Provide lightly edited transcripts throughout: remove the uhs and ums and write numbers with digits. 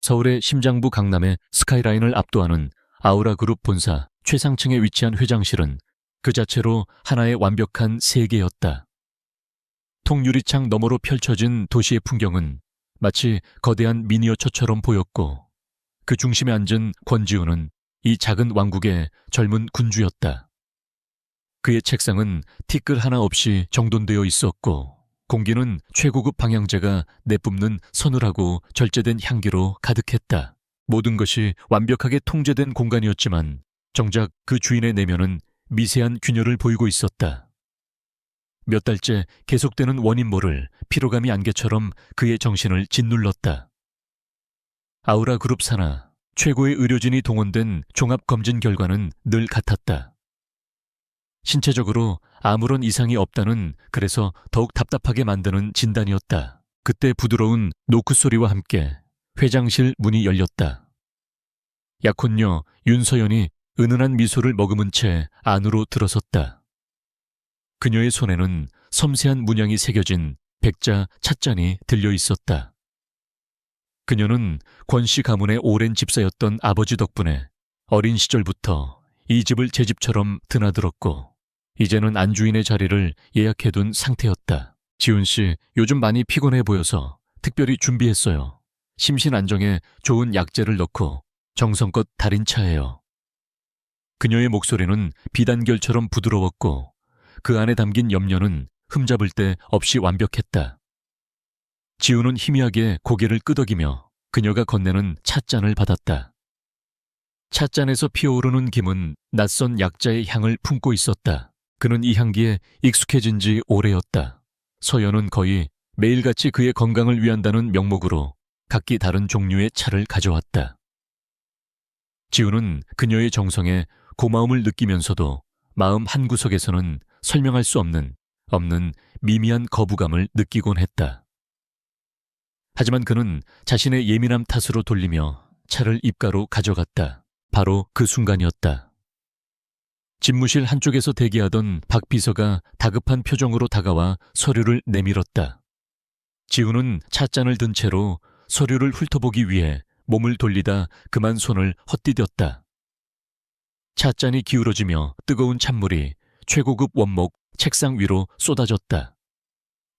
서울의 심장부 강남의 스카이라인을 압도하는 아우라그룹 본사 최상층에 위치한 회장실은 그 자체로 하나의 완벽한 세계였다. 통유리창 너머로 펼쳐진 도시의 풍경은 마치 거대한 미니어처처럼 보였고 그 중심에 앉은 권지우는 이 작은 왕국의 젊은 군주였다. 그의 책상은 티끌 하나 없이 정돈되어 있었고 공기는 최고급 방향제가 내뿜는 서늘하고 절제된 향기로 가득했다. 모든 것이 완벽하게 통제된 공간이었지만 정작 그 주인의 내면은 미세한 균열을 보이고 있었다. 몇 달째 계속되는 원인 모를 피로감이 안개처럼 그의 정신을 짓눌렀다. 아우라그룹 산하 최고의 의료진이 동원된 종합검진 결과는 늘 같았다. 신체적으로 아무런 이상이 없다는, 그래서 더욱 답답하게 만드는 진단이었다. 그때 부드러운 노크 소리와 함께 회장실 문이 열렸다. 약혼녀 윤서연이 은은한 미소를 머금은 채 안으로 들어섰다. 그녀의 손에는 섬세한 문양이 새겨진 백자 찻잔이 들려 있었다. 그녀는 권씨 가문의 오랜 집사였던 아버지 덕분에 어린 시절부터 이 집을 제 집처럼 드나들었고 이제는 안주인의 자리를 예약해둔 상태였다. 지훈씨, 요즘 많이 피곤해 보여서 특별히 준비했어요. 심신 안정에 좋은 약재를 넣고 정성껏 달인 차예요. 그녀의 목소리는 비단결처럼 부드러웠고 그 안에 담긴 염려는 흠잡을 데 없이 완벽했다. 지훈은 희미하게 고개를 끄덕이며 그녀가 건네는 찻잔을 받았다. 찻잔에서 피어오르는 김은 낯선 약자의 향을 품고 있었다. 그는 이 향기에 익숙해진 지 오래였다. 서연은 거의 매일같이 그의 건강을 위한다는 명목으로 각기 다른 종류의 차를 가져왔다. 지훈은 그녀의 정성에 고마움을 느끼면서도 마음 한구석에서는 설명할 수 없는 미미한 거부감을 느끼곤 했다. 하지만 그는 자신의 예민함 탓으로 돌리며 차를 입가로 가져갔다. 바로 그 순간이었다. 집무실 한쪽에서 대기하던 박 비서가 다급한 표정으로 다가와 서류를 내밀었다. 지훈은 찻잔을 든 채로 서류를 훑어보기 위해 몸을 돌리다 그만 손을 헛디뎠다. 찻잔이 기울어지며 뜨거운 찬물이 최고급 원목 책상 위로 쏟아졌다.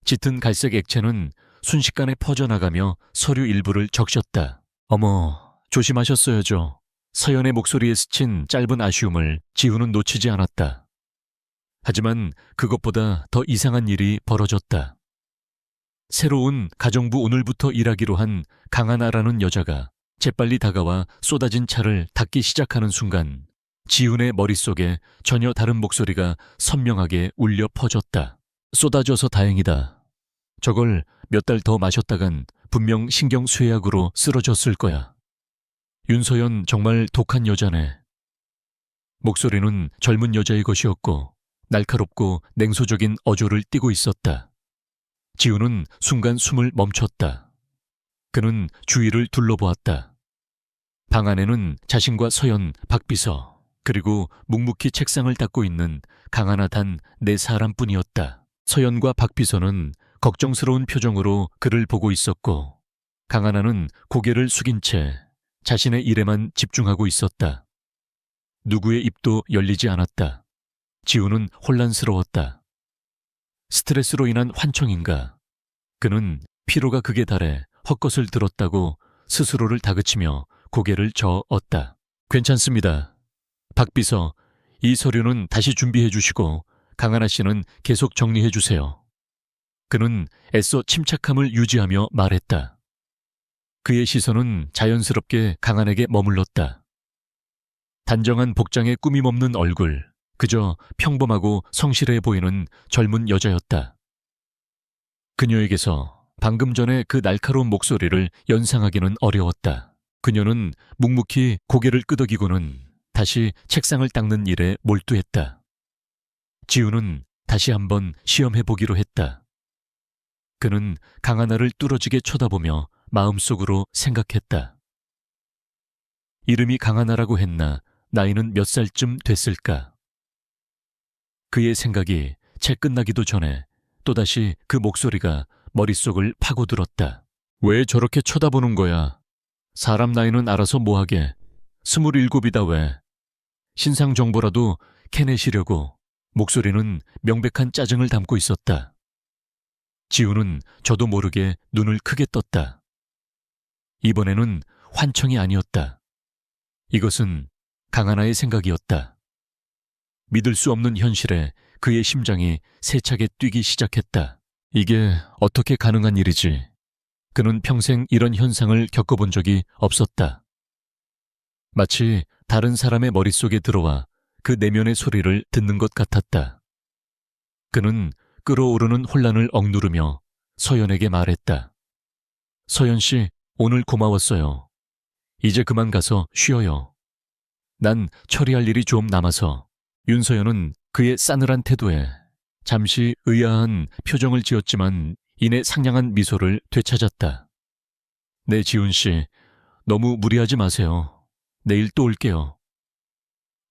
짙은 갈색 액체는 순식간에 퍼져나가며 서류 일부를 적셨다. 어머, 조심하셨어야죠. 서연의 목소리에 스친 짧은 아쉬움을 지훈은 놓치지 않았다. 하지만 그것보다 더 이상한 일이 벌어졌다. 새로운 가정부 오늘부터 일하기로 한 강하나라는 여자가 재빨리 다가와 쏟아진 차를 닦기 시작하는 순간 지훈의 머릿속에 전혀 다른 목소리가 선명하게 울려 퍼졌다. 쏟아져서 다행이다. 저걸 몇 달 더 마셨다간 분명 신경쇠약으로 쓰러졌을 거야. 윤서연 정말 독한 여자네. 목소리는 젊은 여자의 것이었고 날카롭고 냉소적인 어조를 띠고 있었다. 지훈은 순간 숨을 멈췄다. 그는 주위를 둘러보았다. 방 안에는 자신과 서연, 박비서, 그리고 묵묵히 책상을 닦고 있는 강하나 단 4사람뿐이었다. 서연과 박비서는 걱정스러운 표정으로 그를 보고 있었고 강하나는 고개를 숙인 채 자신의 일에만 집중하고 있었다. 누구의 입도 열리지 않았다. 지훈은 혼란스러웠다. 스트레스로 인한 환청인가? 그는 피로가 극에 달해 헛것을 들었다고 스스로를 다그치며 고개를 저었다. 괜찮습니다. 박비서, 이 서류는 다시 준비해 주시고 강하나 씨는 계속 정리해 주세요. 그는 애써 침착함을 유지하며 말했다. 그의 시선은 자연스럽게 강한에게 머물렀다. 단정한 복장에 꾸밈없는 얼굴, 그저 평범하고 성실해 보이는 젊은 여자였다. 그녀에게서 방금 전에 그 날카로운 목소리를 연상하기는 어려웠다. 그녀는 묵묵히 고개를 끄덕이고는 다시 책상을 닦는 일에 몰두했다. 지훈은 다시 한번 시험해보기로 했다. 그는 강하나를 뚫어지게 쳐다보며 마음속으로 생각했다. 이름이 강하나라고 했나 나이는 몇 살쯤 됐을까? 그의 생각이 채 끝나기도 전에 또다시 그 목소리가 머릿속을 파고들었다. 왜 저렇게 쳐다보는 거야? 사람 나이는 알아서 뭐하게. 27이다 왜. 신상 정보라도 캐내시려고 목소리는 명백한 짜증을 담고 있었다. 지우는 저도 모르게 눈을 크게 떴다. 이번에는 환청이 아니었다. 이것은 강하나의 생각이었다. 믿을 수 없는 현실에 그의 심장이 세차게 뛰기 시작했다. 이게 어떻게 가능한 일이지? 그는 평생 이런 현상을 겪어본 적이 없었다. 마치 다른 사람의 머릿속에 들어와 그 내면의 소리를 듣는 것 같았다. 그는 끓어오르는 혼란을 억누르며 서연에게 말했다. 서연 씨, 오늘 고마웠어요. 이제 그만 가서 쉬어요. 난 처리할 일이 좀 남아서. 윤서연은 그의 싸늘한 태도에 잠시 의아한 표정을 지었지만 이내 상냥한 미소를 되찾았다. 네, 지훈 씨, 너무 무리하지 마세요. 내일 또 올게요.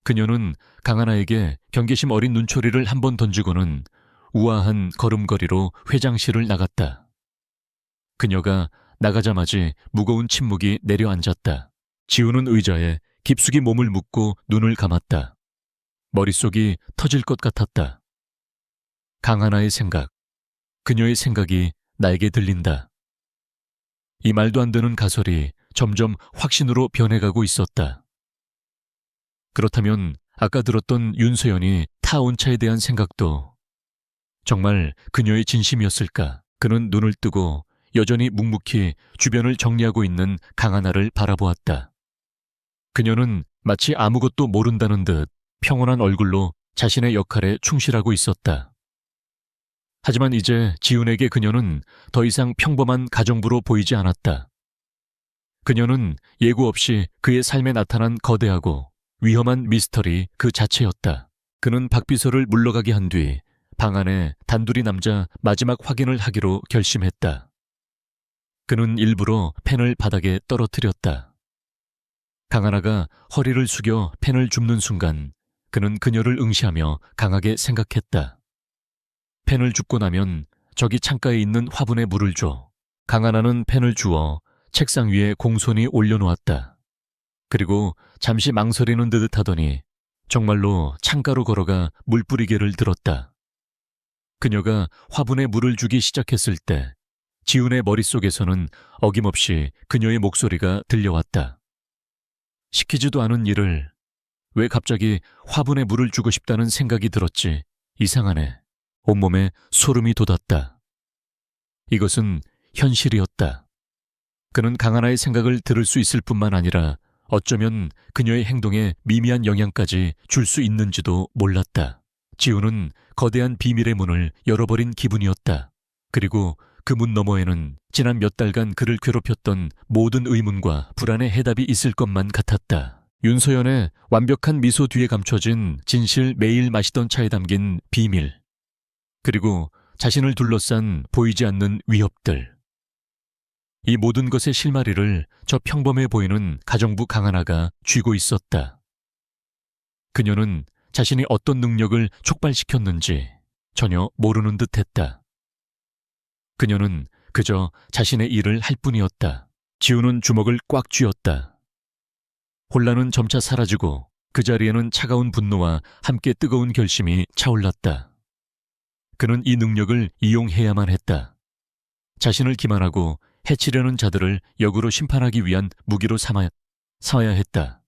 그녀는 강하나에게 경계심 어린 눈초리를 한 번 던지고는 우아한 걸음걸이로 회장실을 나갔다. 그녀가 나가자마자 무거운 침묵이 내려앉았다. 지우는 의자에 깊숙이 몸을 묻고 눈을 감았다. 머릿속이 터질 것 같았다. 강하나의 생각, 그녀의 생각이 나에게 들린다. 이 말도 안 되는 가설이 점점 확신으로 변해가고 있었다. 그렇다면 아까 들었던 윤서연이 타온차에 대한 생각도 정말 그녀의 진심이었을까? 그는 눈을 뜨고 여전히 묵묵히 주변을 정리하고 있는 강하나를 바라보았다. 그녀는 마치 아무것도 모른다는 듯 평온한 얼굴로 자신의 역할에 충실하고 있었다. 하지만 이제 지훈에게 그녀는 더 이상 평범한 가정부로 보이지 않았다. 그녀는 예고 없이 그의 삶에 나타난 거대하고 위험한 미스터리 그 자체였다. 그는 박비서를 물러가게 한 뒤 방 안에 단둘이 남자 마지막 확인을 하기로 결심했다. 그는 일부러 펜을 바닥에 떨어뜨렸다. 강하나가 허리를 숙여 펜을 줍는 순간 그는 그녀를 응시하며 강하게 생각했다. 펜을 줍고 나면 저기 창가에 있는 화분에 물을 줘. 강하나는 펜을 주워 책상 위에 공손히 올려놓았다. 그리고 잠시 망설이는 듯 하더니 정말로 창가로 걸어가 물뿌리개를 들었다. 그녀가 화분에 물을 주기 시작했을 때 지훈의 머릿속에서는 어김없이 그녀의 목소리가 들려왔다. 시키지도 않은 일을 왜 갑자기 화분에 물을 주고 싶다는 생각이 들었지? 이상하네. 온몸에 소름이 돋았다. 이것은 현실이었다. 그는 강하나의 생각을 들을 수 있을 뿐만 아니라 어쩌면 그녀의 행동에 미미한 영향까지 줄 수 있는지도 몰랐다. 지훈은 거대한 비밀의 문을 열어버린 기분이었다. 그리고 그 문 너머에는 지난 몇 달간 그를 괴롭혔던 모든 의문과 불안의 해답이 있을 것만 같았다. 윤서연의 완벽한 미소 뒤에 감춰진 진실, 매일 마시던 차에 담긴 비밀, 그리고 자신을 둘러싼 보이지 않는 위협들. 이 모든 것의 실마리를 저 평범해 보이는 가정부 강하나가 쥐고 있었다. 그녀는 자신이 어떤 능력을 촉발시켰는지 전혀 모르는 듯했다. 그녀는 그저 자신의 일을 할 뿐이었다. 지우는 주먹을 꽉 쥐었다. 혼란은 점차 사라지고 그 자리에는 차가운 분노와 함께 뜨거운 결심이 차올랐다. 그는 이 능력을 이용해야만 했다. 자신을 기만하고 해치려는 자들을 역으로 심판하기 위한 무기로 삼아야 했다.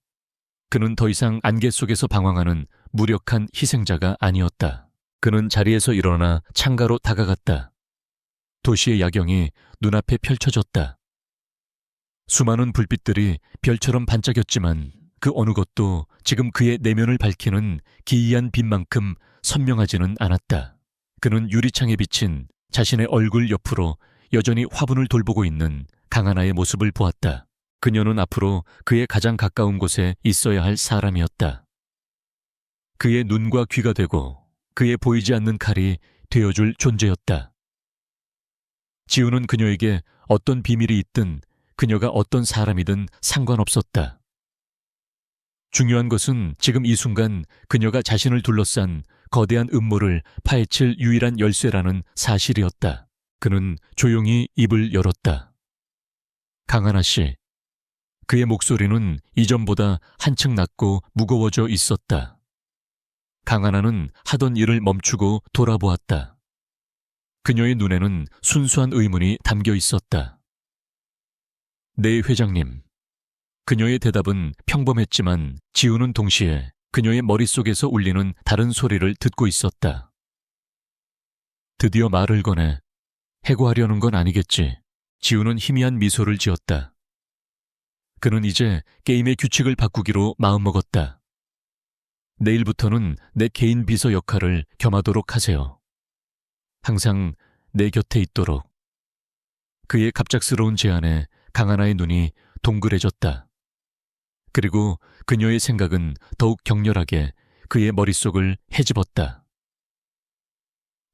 그는 더 이상 안개 속에서 방황하는 무력한 희생자가 아니었다. 그는 자리에서 일어나 창가로 다가갔다. 도시의 야경이 눈앞에 펼쳐졌다. 수많은 불빛들이 별처럼 반짝였지만 그 어느 것도 지금 그의 내면을 밝히는 기이한 빛만큼 선명하지는 않았다. 그는 유리창에 비친 자신의 얼굴 옆으로 여전히 화분을 돌보고 있는 강하나의 모습을 보았다. 그녀는 앞으로 그의 가장 가까운 곳에 있어야 할 사람이었다. 그의 눈과 귀가 되고 그의 보이지 않는 칼이 되어줄 존재였다. 지우는 그녀에게 어떤 비밀이 있든 그녀가 어떤 사람이든 상관없었다. 중요한 것은 지금 이 순간 그녀가 자신을 둘러싼 거대한 음모를 파헤칠 유일한 열쇠라는 사실이었다. 그는 조용히 입을 열었다. 강하나 씨, 그의 목소리는 이전보다 한층 낮고 무거워져 있었다. 강하나는 하던 일을 멈추고 돌아보았다. 그녀의 눈에는 순수한 의문이 담겨 있었다. 네, 회장님. 그녀의 대답은 평범했지만 지우는 동시에 그녀의 머릿속에서 울리는 다른 소리를 듣고 있었다. 드디어 말을 꺼내. 해고하려는 건 아니겠지. 지우는 희미한 미소를 지었다. 그는 이제 게임의 규칙을 바꾸기로 마음먹었다. 내일부터는 내 개인 비서 역할을 겸하도록 하세요. 항상 내 곁에 있도록. 그의 갑작스러운 제안에 강하나의 눈이 동그래졌다. 그리고 그녀의 생각은 더욱 격렬하게 그의 머릿속을 헤집었다.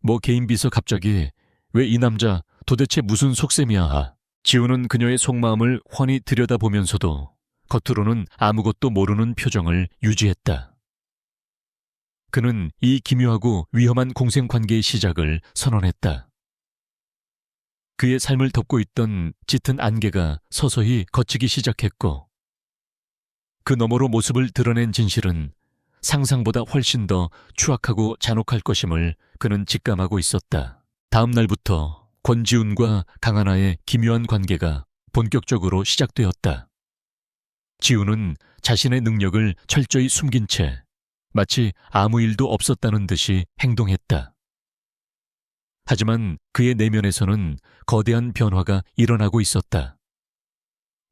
뭐 개인 비서 갑자기 왜 이 남자 도대체 무슨 속셈이야. 지우는 그녀의 속마음을 훤히 들여다보면서도 겉으로는 아무것도 모르는 표정을 유지했다. 그는 이 기묘하고 위험한 공생관계의 시작을 선언했다. 그의 삶을 덮고 있던 짙은 안개가 서서히 걷히기 시작했고 그 너머로 모습을 드러낸 진실은 상상보다 훨씬 더 추악하고 잔혹할 것임을 그는 직감하고 있었다. 다음 날부터 권지훈과 강하나의 기묘한 관계가 본격적으로 시작되었다. 지훈은 자신의 능력을 철저히 숨긴 채 마치 아무 일도 없었다는 듯이 행동했다. 하지만 그의 내면에서는 거대한 변화가 일어나고 있었다.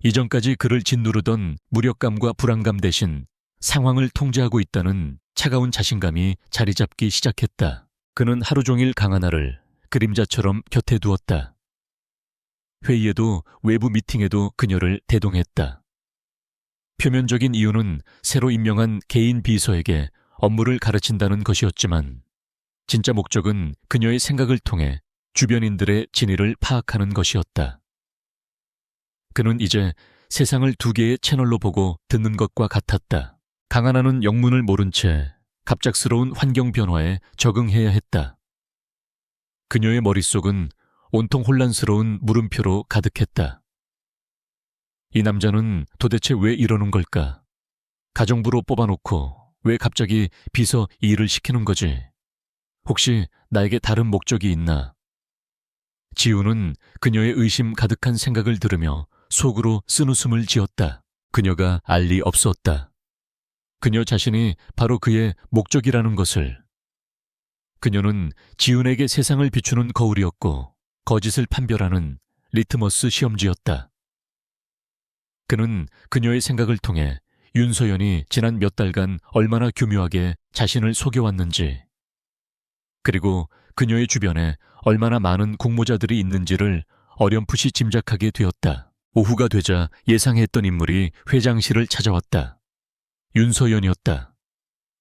이전까지 그를 짓누르던 무력감과 불안감 대신 상황을 통제하고 있다는 차가운 자신감이 자리 잡기 시작했다. 그는 하루 종일 강하나를 그림자처럼 곁에 두었다. 회의에도 외부 미팅에도 그녀를 대동했다. 표면적인 이유는 새로 임명한 개인 비서에게 업무를 가르친다는 것이었지만 진짜 목적은 그녀의 생각을 통해 주변인들의 진위를 파악하는 것이었다. 그는 이제 세상을 두 개의 채널로 보고 듣는 것과 같았다. 강하나는 영문을 모른 채 갑작스러운 환경 변화에 적응해야 했다. 그녀의 머릿속은 온통 혼란스러운 물음표로 가득했다. 이 남자는 도대체 왜 이러는 걸까? 가정부로 뽑아놓고 왜 갑자기 비서 이 일을 시키는 거지? 혹시 나에게 다른 목적이 있나? 지우는 그녀의 의심 가득한 생각을 들으며 속으로 쓴웃음을 지었다. 그녀가 알 리 없었다. 그녀 자신이 바로 그의 목적이라는 것을. 그녀는 지훈에게 세상을 비추는 거울이었고 거짓을 판별하는 리트머스 시험지였다. 그는 그녀의 생각을 통해 윤서연이 지난 몇 달간 얼마나 교묘하게 자신을 속여왔는지, 그리고 그녀의 주변에 얼마나 많은 공모자들이 있는지를 어렴풋이 짐작하게 되었다. 오후가 되자 예상했던 인물이 회장실을 찾아왔다. 윤서연이었다.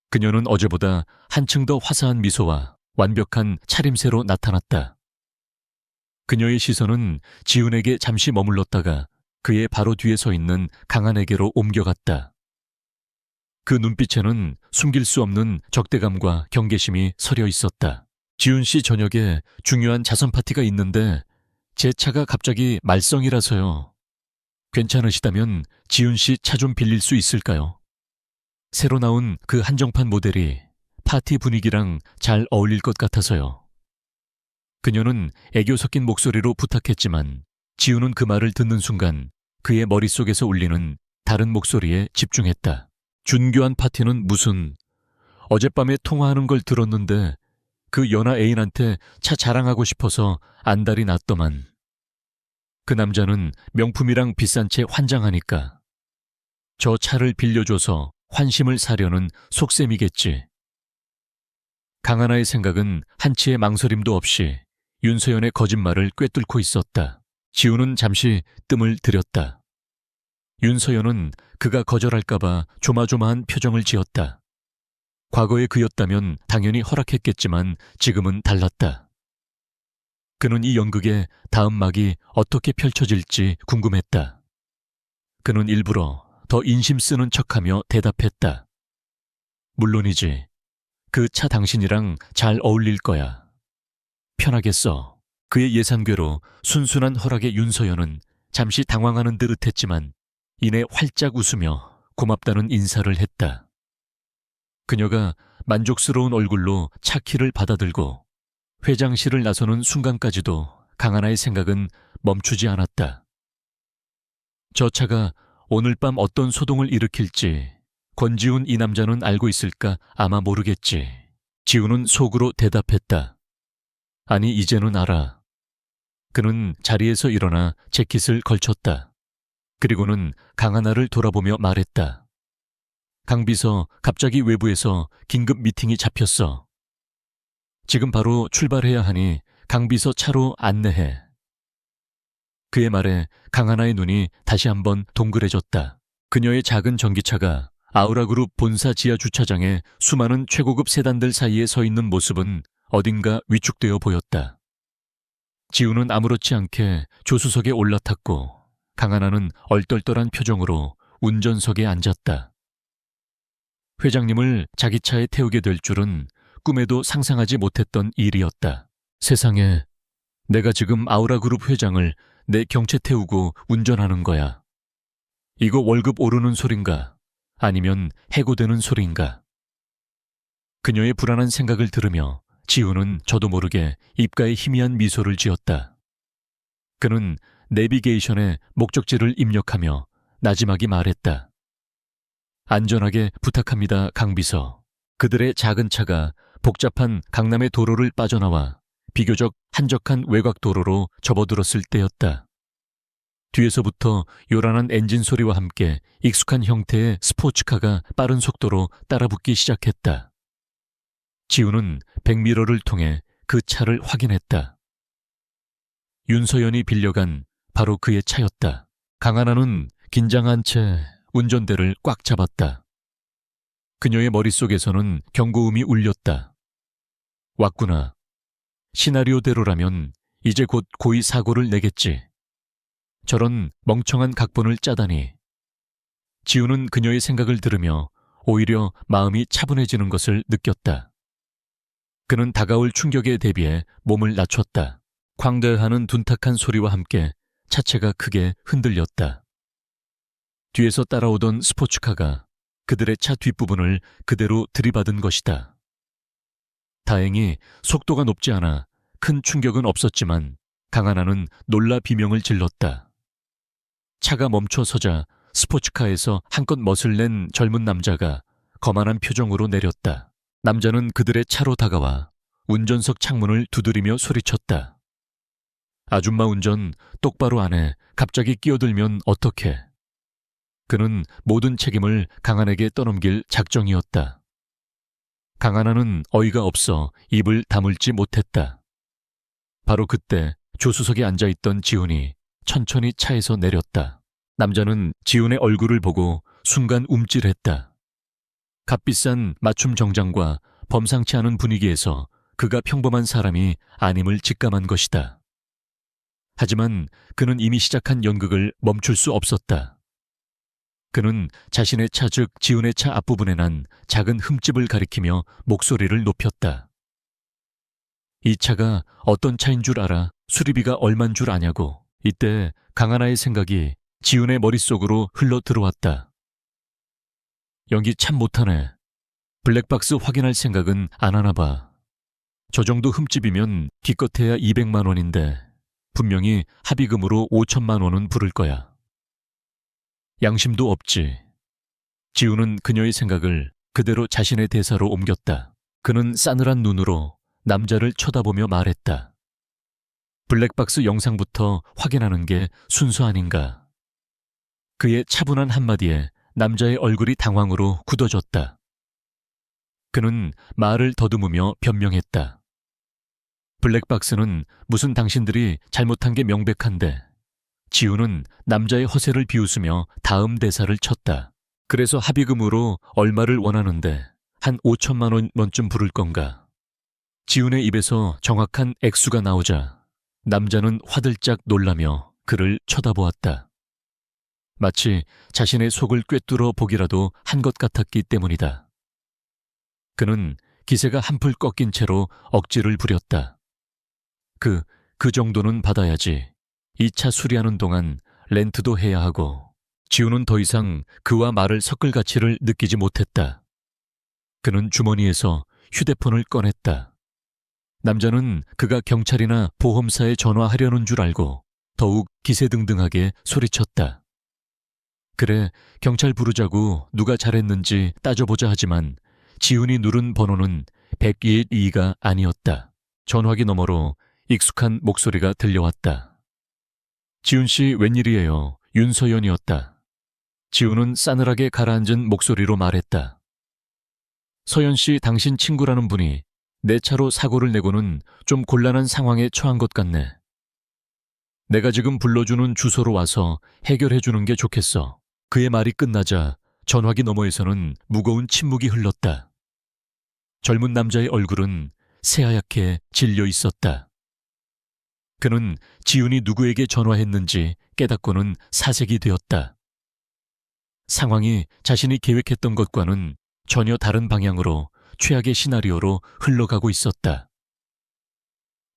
그녀는 어제보다 한층 더 화사한 미소와 완벽한 차림새로 나타났다. 그녀의 시선은 지훈에게 잠시 머물렀다가 그의 바로 뒤에 서 있는 강한에게로 옮겨갔다. 그 눈빛에는 숨길 수 없는 적대감과 경계심이 서려 있었다. 지훈 씨 저녁에 중요한 자선 파티가 있는데 제 차가 갑자기 말썽이라서요. 괜찮으시다면 지훈 씨 차 좀 빌릴 수 있을까요? 새로 나온 그 한정판 모델이 파티 분위기랑 잘 어울릴 것 같아서요. 그녀는 애교 섞인 목소리로 부탁했지만 지훈은 그 말을 듣는 순간 그의 머릿속에서 울리는 다른 목소리에 집중했다. 준교한 파티는 무슨, 어젯밤에 통화하는 걸 들었는데 그 연하 애인한테 차 자랑하고 싶어서 안달이 났더만. 그 남자는 명품이랑 비싼 채 환장하니까 저 차를 빌려줘서 환심을 사려는 속셈이겠지. 강하나의 생각은 한치의 망설임도 없이 윤서연의 거짓말을 꿰뚫고 있었다. 지우는 잠시 뜸을 들였다. 윤서연은 그가 거절할까봐 조마조마한 표정을 지었다. 과거의 그였다면 당연히 허락했겠지만 지금은 달랐다. 그는 이 연극의 다음 막이 어떻게 펼쳐질지 궁금했다. 그는 일부러 더 인심 쓰는 척하며 대답했다. 물론이지. 그 차 당신이랑 잘 어울릴 거야. 편하겠어. 그의 예상궤로 순순한 허락에 윤서연은 잠시 당황하는 듯 했지만 이내 활짝 웃으며 고맙다는 인사를 했다. 그녀가 만족스러운 얼굴로 차 키를 받아들고 회장실을 나서는 순간까지도 강하나의 생각은 멈추지 않았다. 저 차가 오늘 밤 어떤 소동을 일으킬지 권지훈 이 남자는 알고 있을까? 아마 모르겠지. 지훈은 속으로 대답했다. 아니, 이제는 알아. 그는 자리에서 일어나 재킷을 걸쳤다. 그리고는 강하나를 돌아보며 말했다. 강비서, 갑자기 외부에서 긴급 미팅이 잡혔어. 지금 바로 출발해야 하니 강비서 차로 안내해. 그의 말에 강하나의 눈이 다시 한번 동그래졌다. 그녀의 작은 전기차가 아우라그룹 본사 지하 주차장에 수많은 최고급 세단들 사이에 서 있는 모습은 어딘가 위축되어 보였다. 지훈은 아무렇지 않게 조수석에 올라탔고 강하나는 얼떨떨한 표정으로 운전석에 앉았다. 회장님을 자기 차에 태우게 될 줄은 꿈에도 상상하지 못했던 일이었다. 세상에, 내가 지금 아우라그룹 회장을 내 경채 태우고 운전하는 거야. 이거 월급 오르는 소린가? 아니면 해고되는 소리인가? 그녀의 불안한 생각을 들으며 지훈은 저도 모르게 입가에 희미한 미소를 지었다. 그는 내비게이션에 목적지를 입력하며 나지막이 말했다. 안전하게 부탁합니다, 강비서. 그들의 작은 차가 복잡한 강남의 도로를 빠져나와 비교적 한적한 외곽 도로로 접어들었을 때였다. 뒤에서부터 요란한 엔진 소리와 함께 익숙한 형태의 스포츠카가 빠른 속도로 따라붙기 시작했다. 지훈은 백미러를 통해 그 차를 확인했다. 윤서연이 빌려간 바로 그의 차였다. 강하나는 긴장한 채 운전대를 꽉 잡았다. 그녀의 머릿속에서는 경고음이 울렸다. 왔구나. 시나리오대로라면 이제 곧 고의 사고를 내겠지. 저런 멍청한 각본을 짜다니. 지훈은 그녀의 생각을 들으며 오히려 마음이 차분해지는 것을 느꼈다. 그는 다가올 충격에 대비해 몸을 낮췄다. 광대하는 둔탁한 소리와 함께 차체가 크게 흔들렸다. 뒤에서 따라오던 스포츠카가 그들의 차 뒷부분을 그대로 들이받은 것이다. 다행히 속도가 높지 않아 큰 충격은 없었지만 강하나는 놀라 비명을 질렀다. 차가 멈춰서자 스포츠카에서 한껏 멋을 낸 젊은 남자가 거만한 표정으로 내렸다. 남자는 그들의 차로 다가와 운전석 창문을 두드리며 소리쳤다. 아줌마 운전 똑바로 안 해. 갑자기 끼어들면 어떡해. 그는 모든 책임을 강한에게 떠넘길 작정이었다. 강하나는 어이가 없어 입을 다물지 못했다. 바로 그때 조수석에 앉아있던 지훈이 천천히 차에서 내렸다. 남자는 지훈의 얼굴을 보고 순간 움찔했다. 값비싼 맞춤 정장과 범상치 않은 분위기에서 그가 평범한 사람이 아님을 직감한 것이다. 하지만 그는 이미 시작한 연극을 멈출 수 없었다. 그는 자신의 차, 즉 지훈의 차 앞부분에 난 작은 흠집을 가리키며 목소리를 높였다. 이 차가 어떤 차인 줄 알아? 수리비가 얼만 줄 아냐고. 이때 강하나의 생각이 지훈의 머릿속으로 흘러 들어왔다. 연기 참 못하네. 블랙박스 확인할 생각은 안 하나 봐. 저 정도 흠집이면 기껏해야 200만 원인데 분명히 합의금으로 5천만 원은 부를 거야. 양심도 없지. 지훈은 그녀의 생각을 그대로 자신의 대사로 옮겼다. 그는 싸늘한 눈으로 남자를 쳐다보며 말했다. 블랙박스 영상부터 확인하는 게 순서 아닌가. 그의 차분한 한마디에 남자의 얼굴이 당황으로 굳어졌다. 그는 말을 더듬으며 변명했다. 블랙박스는 무슨 당신들이 잘못한 게 명백한데. 지훈은 남자의 허세를 비웃으며 다음 대사를 쳤다. 그래서 합의금으로 얼마를 원하는데 한 5천만 원쯤 부를 건가. 지훈의 입에서 정확한 액수가 나오자 남자는 화들짝 놀라며 그를 쳐다보았다. 마치 자신의 속을 꿰뚫어 보기라도 한 것 같았기 때문이다. 그는 기세가 한풀 꺾인 채로 억지를 부렸다. 그 정도는 받아야지. 이 차 수리하는 동안 렌트도 해야 하고 지우는 더 이상 그와 말을 섞을 가치를 느끼지 못했다. 그는 주머니에서 휴대폰을 꺼냈다. 남자는 그가 경찰이나 보험사에 전화하려는 줄 알고 더욱 기세등등하게 소리쳤다. 그래, 경찰 부르자고 누가 잘했는지 따져보자 하지만 지훈이 누른 번호는 112가 아니었다. 전화기 너머로 익숙한 목소리가 들려왔다. 지훈 씨 웬일이에요? 윤서연이었다. 지훈은 싸늘하게 가라앉은 목소리로 말했다. 서연 씨 당신 친구라는 분이 내 차로 사고를 내고는 좀 곤란한 상황에 처한 것 같네. 내가 지금 불러주는 주소로 와서 해결해 주는 게 좋겠어. 그의 말이 끝나자 전화기 너머에서는 무거운 침묵이 흘렀다. 젊은 남자의 얼굴은 새하얗게 질려 있었다. 그는 지훈이 누구에게 전화했는지 깨닫고는 사색이 되었다. 상황이 자신이 계획했던 것과는 전혀 다른 방향으로 최악의 시나리오로 흘러가고 있었다.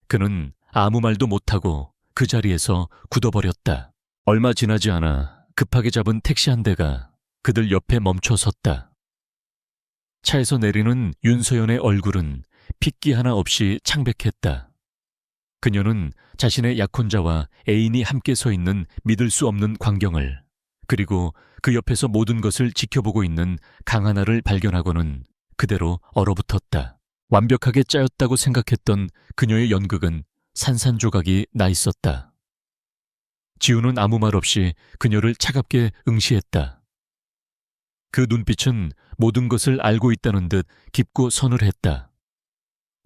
그는 아무 말도 못하고 그 자리에서 굳어버렸다. 얼마 지나지 않아 급하게 잡은 택시 한 대가 그들 옆에 멈춰 섰다. 차에서 내리는 윤서연의 얼굴은 핏기 하나 없이 창백했다. 그녀는 자신의 약혼자와 애인이 함께 서 있는 믿을 수 없는 광경을, 그리고 그 옆에서 모든 것을 지켜보고 있는 강하나를 발견하고는 그대로 얼어붙었다. 완벽하게 짜였다고 생각했던 그녀의 연극은 산산조각이 나 있었다. 지우는 아무 말 없이 그녀를 차갑게 응시했다. 그 눈빛은 모든 것을 알고 있다는 듯 깊고 서늘했다.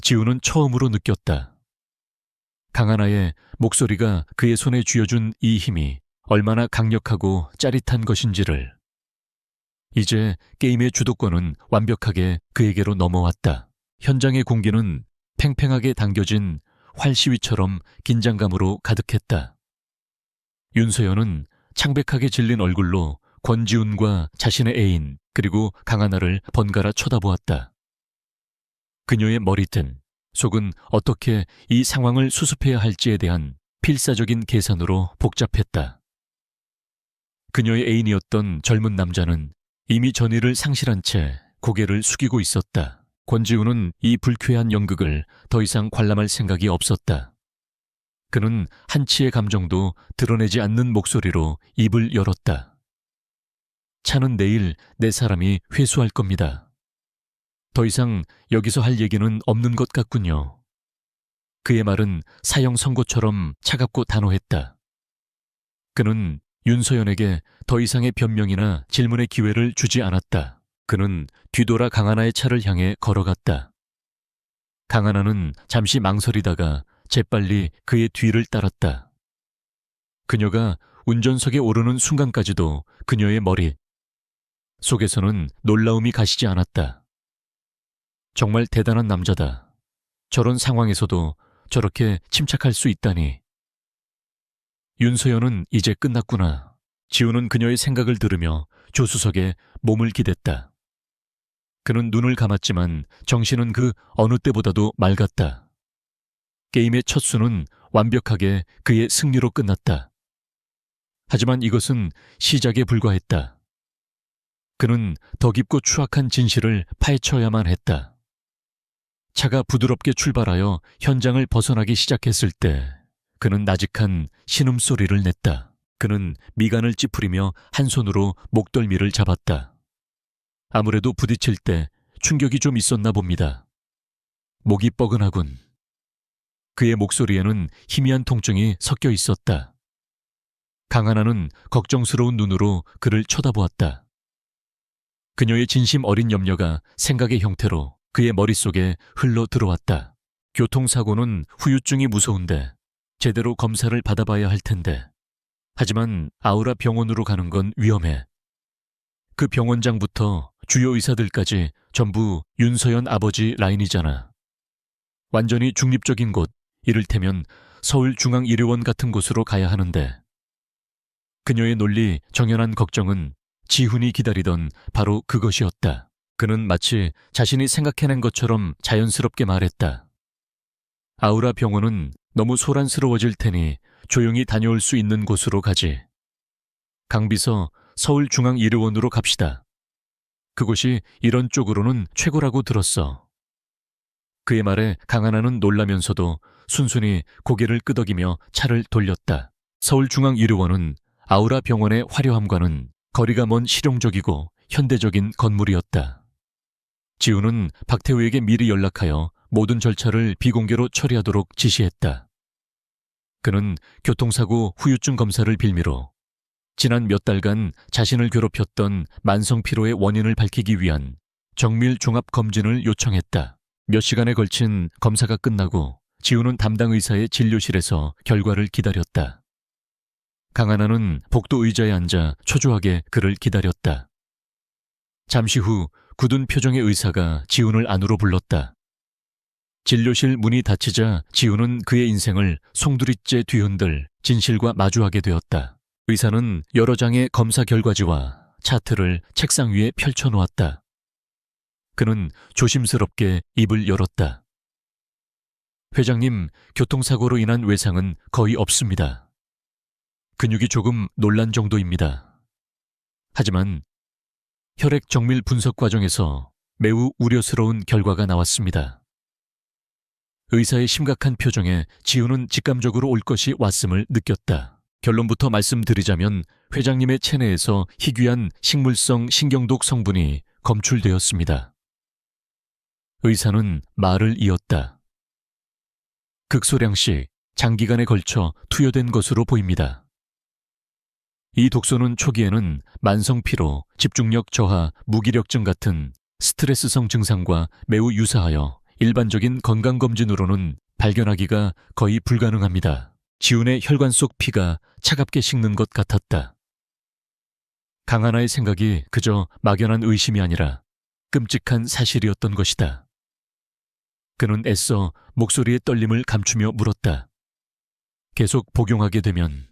지우는 처음으로 느꼈다. 강하나의 목소리가 그의 손에 쥐어준 이 힘이 얼마나 강력하고 짜릿한 것인지를. 이제 게임의 주도권은 완벽하게 그에게로 넘어왔다. 현장의 공기는 팽팽하게 당겨진 활시위처럼 긴장감으로 가득했다. 윤서연은 창백하게 질린 얼굴로 권지훈과 자신의 애인 그리고 강하나를 번갈아 쳐다보았다. 그녀의 머리든 속은 어떻게 이 상황을 수습해야 할지에 대한 필사적인 계산으로 복잡했다. 그녀의 애인이었던 젊은 남자는 이미 전의를 상실한 채 고개를 숙이고 있었다. 권지훈은 이 불쾌한 연극을 더 이상 관람할 생각이 없었다. 그는 한치의 감정도 드러내지 않는 목소리로 입을 열었다. 차는 내일 내 사람이 회수할 겁니다. 더 이상 여기서 할 얘기는 없는 것 같군요. 그의 말은 사형 선고처럼 차갑고 단호했다. 그는 윤서연에게 더 이상의 변명이나 질문의 기회를 주지 않았다. 그는 뒤돌아 강하나의 차를 향해 걸어갔다. 강하나는 잠시 망설이다가 재빨리 그의 뒤를 따랐다. 그녀가 운전석에 오르는 순간까지도 그녀의 머리 속에서는 놀라움이 가시지 않았다. 정말 대단한 남자다. 저런 상황에서도 저렇게 침착할 수 있다니. 윤서연은 이제 끝났구나. 지우는 그녀의 생각을 들으며 조수석에 몸을 기댔다. 그는 눈을 감았지만 정신은 그 어느 때보다도 맑았다. 게임의 첫 수는 완벽하게 그의 승리로 끝났다. 하지만 이것은 시작에 불과했다. 그는 더 깊고 추악한 진실을 파헤쳐야만 했다. 차가 부드럽게 출발하여 현장을 벗어나기 시작했을 때 그는 나직한 신음소리를 냈다. 그는 미간을 찌푸리며 한 손으로 목덜미를 잡았다. 아무래도 부딪힐 때 충격이 좀 있었나 봅니다. 목이 뻐근하군. 그의 목소리에는 희미한 통증이 섞여 있었다. 강하나는 걱정스러운 눈으로 그를 쳐다보았다. 그녀의 진심 어린 염려가 생각의 형태로 그의 머릿속에 흘러 들어왔다. 교통사고는 후유증이 무서운데 제대로 검사를 받아봐야 할 텐데. 하지만 아우라 병원으로 가는 건 위험해. 그 병원장부터 주요 의사들까지 전부 윤서연 아버지 라인이잖아. 완전히 중립적인 곳, 이를테면 서울중앙의료원 같은 곳으로 가야 하는데. 그녀의 논리 정연한 걱정은 지훈이 기다리던 바로 그것이었다. 그는 마치 자신이 생각해낸 것처럼 자연스럽게 말했다. 아우라 병원은 너무 소란스러워질 테니 조용히 다녀올 수 있는 곳으로 가지. 강비서 서울중앙의료원으로 갑시다. 그곳이 이런 쪽으로는 최고라고 들었어. 그의 말에 강하나는 놀라면서도 순순히 고개를 끄덕이며 차를 돌렸다. 서울중앙의료원은 아우라 병원의 화려함과는 거리가 먼 실용적이고 현대적인 건물이었다. 지우는 박태우에게 미리 연락하여 모든 절차를 비공개로 처리하도록 지시했다. 그는 교통사고 후유증 검사를 빌미로 지난 몇 달간 자신을 괴롭혔던 만성피로의 원인을 밝히기 위한 정밀 종합검진을 요청했다. 몇 시간에 걸친 검사가 끝나고 지우는 담당 의사의 진료실에서 결과를 기다렸다. 강하나는 복도 의자에 앉아 초조하게 그를 기다렸다. 잠시 후 굳은 표정의 의사가 지훈을 안으로 불렀다. 진료실 문이 닫히자 지훈은 그의 인생을 송두리째 뒤흔들 진실과 마주하게 되었다. 의사는 여러 장의 검사 결과지와 차트를 책상 위에 펼쳐놓았다. 그는 조심스럽게 입을 열었다. 회장님, 교통사고로 인한 외상은 거의 없습니다. 근육이 조금 놀란 정도입니다. 하지만 혈액 정밀 분석 과정에서 매우 우려스러운 결과가 나왔습니다. 의사의 심각한 표정에 지훈은 직감적으로 올 것이 왔음을 느꼈다. 결론부터 말씀드리자면 회장님의 체내에서 희귀한 식물성 신경독 성분이 검출되었습니다. 의사는 말을 이었다. 극소량씩 장기간에 걸쳐 투여된 것으로 보입니다. 이 독소는 초기에는 만성피로, 집중력 저하, 무기력증 같은 스트레스성 증상과 매우 유사하여 일반적인 건강검진으로는 발견하기가 거의 불가능합니다. 지훈의 혈관 속 피가 차갑게 식는 것 같았다. 강하나의 생각이 그저 막연한 의심이 아니라 끔찍한 사실이었던 것이다. 그는 애써 목소리의 떨림을 감추며 물었다. 계속 복용하게 되면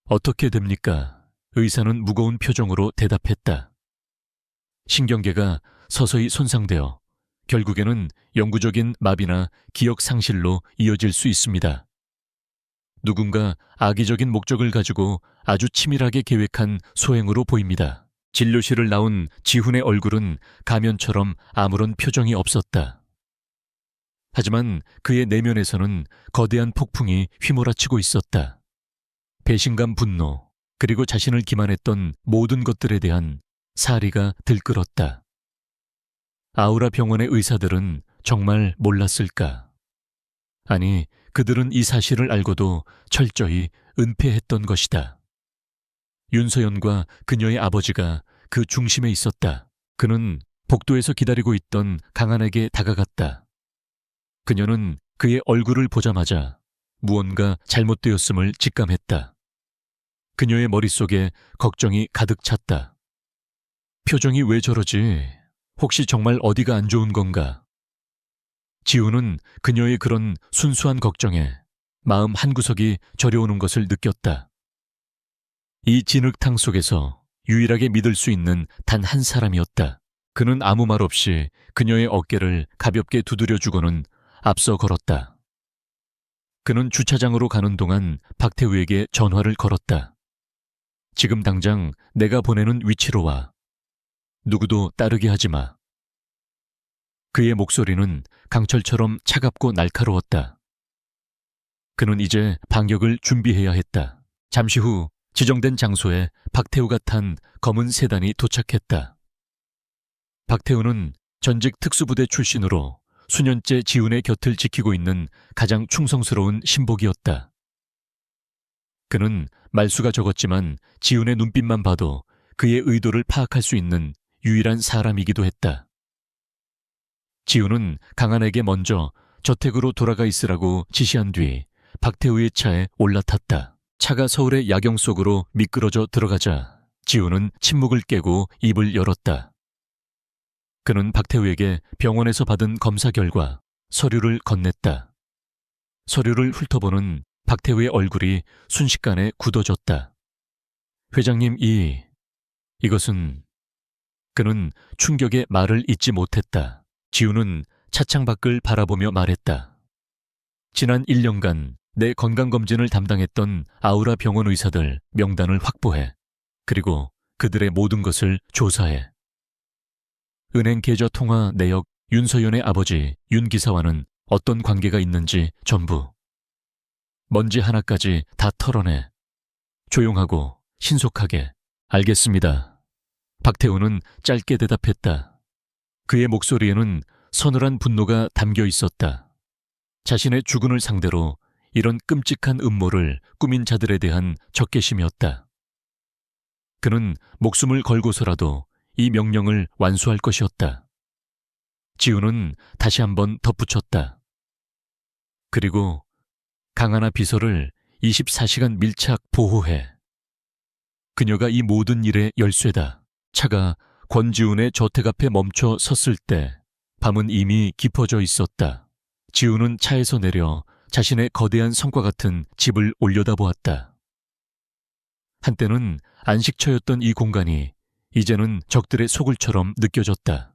어떻게 됩니까? 의사는 무거운 표정으로 대답했다. 신경계가 서서히 손상되어 결국에는 영구적인 마비나 기억 상실로 이어질 수 있습니다. 누군가 악의적인 목적을 가지고 아주 치밀하게 계획한 소행으로 보입니다. 진료실을 나온 지훈의 얼굴은 가면처럼 아무런 표정이 없었다. 하지만 그의 내면에서는 거대한 폭풍이 휘몰아치고 있었다. 배신감, 분노, 그리고 자신을 기만했던 모든 것들에 대한 사리가 들끓었다. 아우라 병원의 의사들은 정말 몰랐을까? 아니, 그들은 이 사실을 알고도 철저히 은폐했던 것이다. 윤서연과 그녀의 아버지가 그 중심에 있었다. 그는 복도에서 기다리고 있던 강한에게 다가갔다. 그녀는 그의 얼굴을 보자마자 무언가 잘못되었음을 직감했다. 그녀의 머릿속에 걱정이 가득 찼다. 표정이 왜 저러지? 혹시 정말 어디가 안 좋은 건가? 지훈은 그녀의 그런 순수한 걱정에 마음 한구석이 저려오는 것을 느꼈다. 이 진흙탕 속에서 유일하게 믿을 수 있는 단 한 사람이었다. 그는 아무 말 없이 그녀의 어깨를 가볍게 두드려주고는 앞서 걸었다. 그는 주차장으로 가는 동안 박태우에게 전화를 걸었다. 지금 당장 내가 보내는 위치로 와. 누구도 따르게 하지 마. 그의 목소리는 강철처럼 차갑고 날카로웠다. 그는 이제 반격을 준비해야 했다. 잠시 후 지정된 장소에 박태우가 탄 검은 세단이 도착했다. 박태우는 전직 특수부대 출신으로 수년째 지훈의 곁을 지키고 있는 가장 충성스러운 신복이었다. 그는 말수가 적었지만 지훈의 눈빛만 봐도 그의 의도를 파악할 수 있는 유일한 사람이기도 했다. 지훈은 강한에게 먼저 저택으로 돌아가 있으라고 지시한 뒤 박태우의 차에 올라탔다. 차가 서울의 야경 속으로 미끄러져 들어가자 지훈은 침묵을 깨고 입을 열었다. 그는 박태우에게 병원에서 받은 검사 결과 서류를 건넸다. 서류를 훑어보는 박태우의 얼굴이 순식간에 굳어졌다. 회장님, 이것은... 그는 충격에 말을 잇지 못했다. 지훈은 차창 밖을 바라보며 말했다. 지난 1년간 내 건강검진을 담당했던 아우라 병원 의사들 명단을 확보해. 그리고 그들의 모든 것을 조사해. 은행 계좌 통화 내역 윤서연의 아버지 윤 기사와는 어떤 관계가 있는지 전부. 먼지 하나까지 다 털어내. 조용하고 신속하게. 알겠습니다. 박태우는 짧게 대답했다. 그의 목소리에는 서늘한 분노가 담겨 있었다. 자신의 주군을 상대로 이런 끔찍한 음모를 꾸민 자들에 대한 적개심이었다. 그는 목숨을 걸고서라도 이 명령을 완수할 것이었다. 지우는 다시 한번 덧붙였다. 그리고 강하나 비서를 24시간 밀착 보호해. 그녀가 이 모든 일의 열쇠다. 차가 권지훈의 저택 앞에 멈춰 섰을 때 밤은 이미 깊어져 있었다. 지훈은 차에서 내려 자신의 거대한 성과 같은 집을 올려다보았다. 한때는 안식처였던 이 공간이 이제는 적들의 소굴처럼 느껴졌다.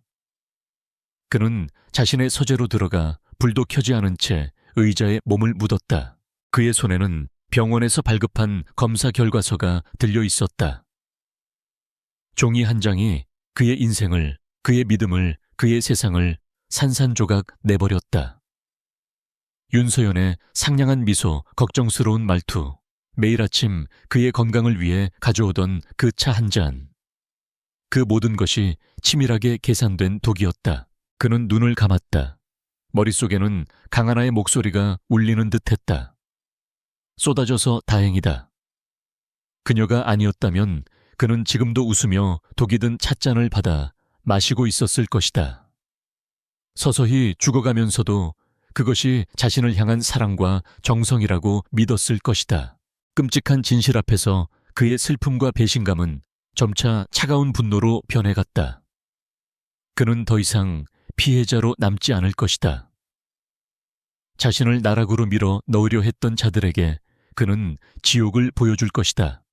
그는 자신의 서재로 들어가 불도 켜지 않은 채 의자에 몸을 묻었다. 그의 손에는 병원에서 발급한 검사 결과서가 들려 있었다. 종이 한 장이 그의 인생을, 그의 믿음을, 그의 세상을 산산조각 내버렸다. 윤서연의 상냥한 미소, 걱정스러운 말투, 매일 아침 그의 건강을 위해 가져오던 그 차 한 잔. 그 모든 것이 치밀하게 계산된 독이었다. 그는 눈을 감았다. 머릿속에는 강하나의 목소리가 울리는 듯했다. 쏟아져서 다행이다. 그녀가 아니었다면 그는 지금도 웃으며 독이 든 찻잔을 받아 마시고 있었을 것이다. 서서히 죽어가면서도 그것이 자신을 향한 사랑과 정성이라고 믿었을 것이다. 끔찍한 진실 앞에서 그의 슬픔과 배신감은 점차 차가운 분노로 변해갔다. 그는 더 이상 피해자로 남지 않을 것이다. 자신을 나락으로 밀어 넣으려 했던 자들에게 그는 지옥을 보여줄 것이다.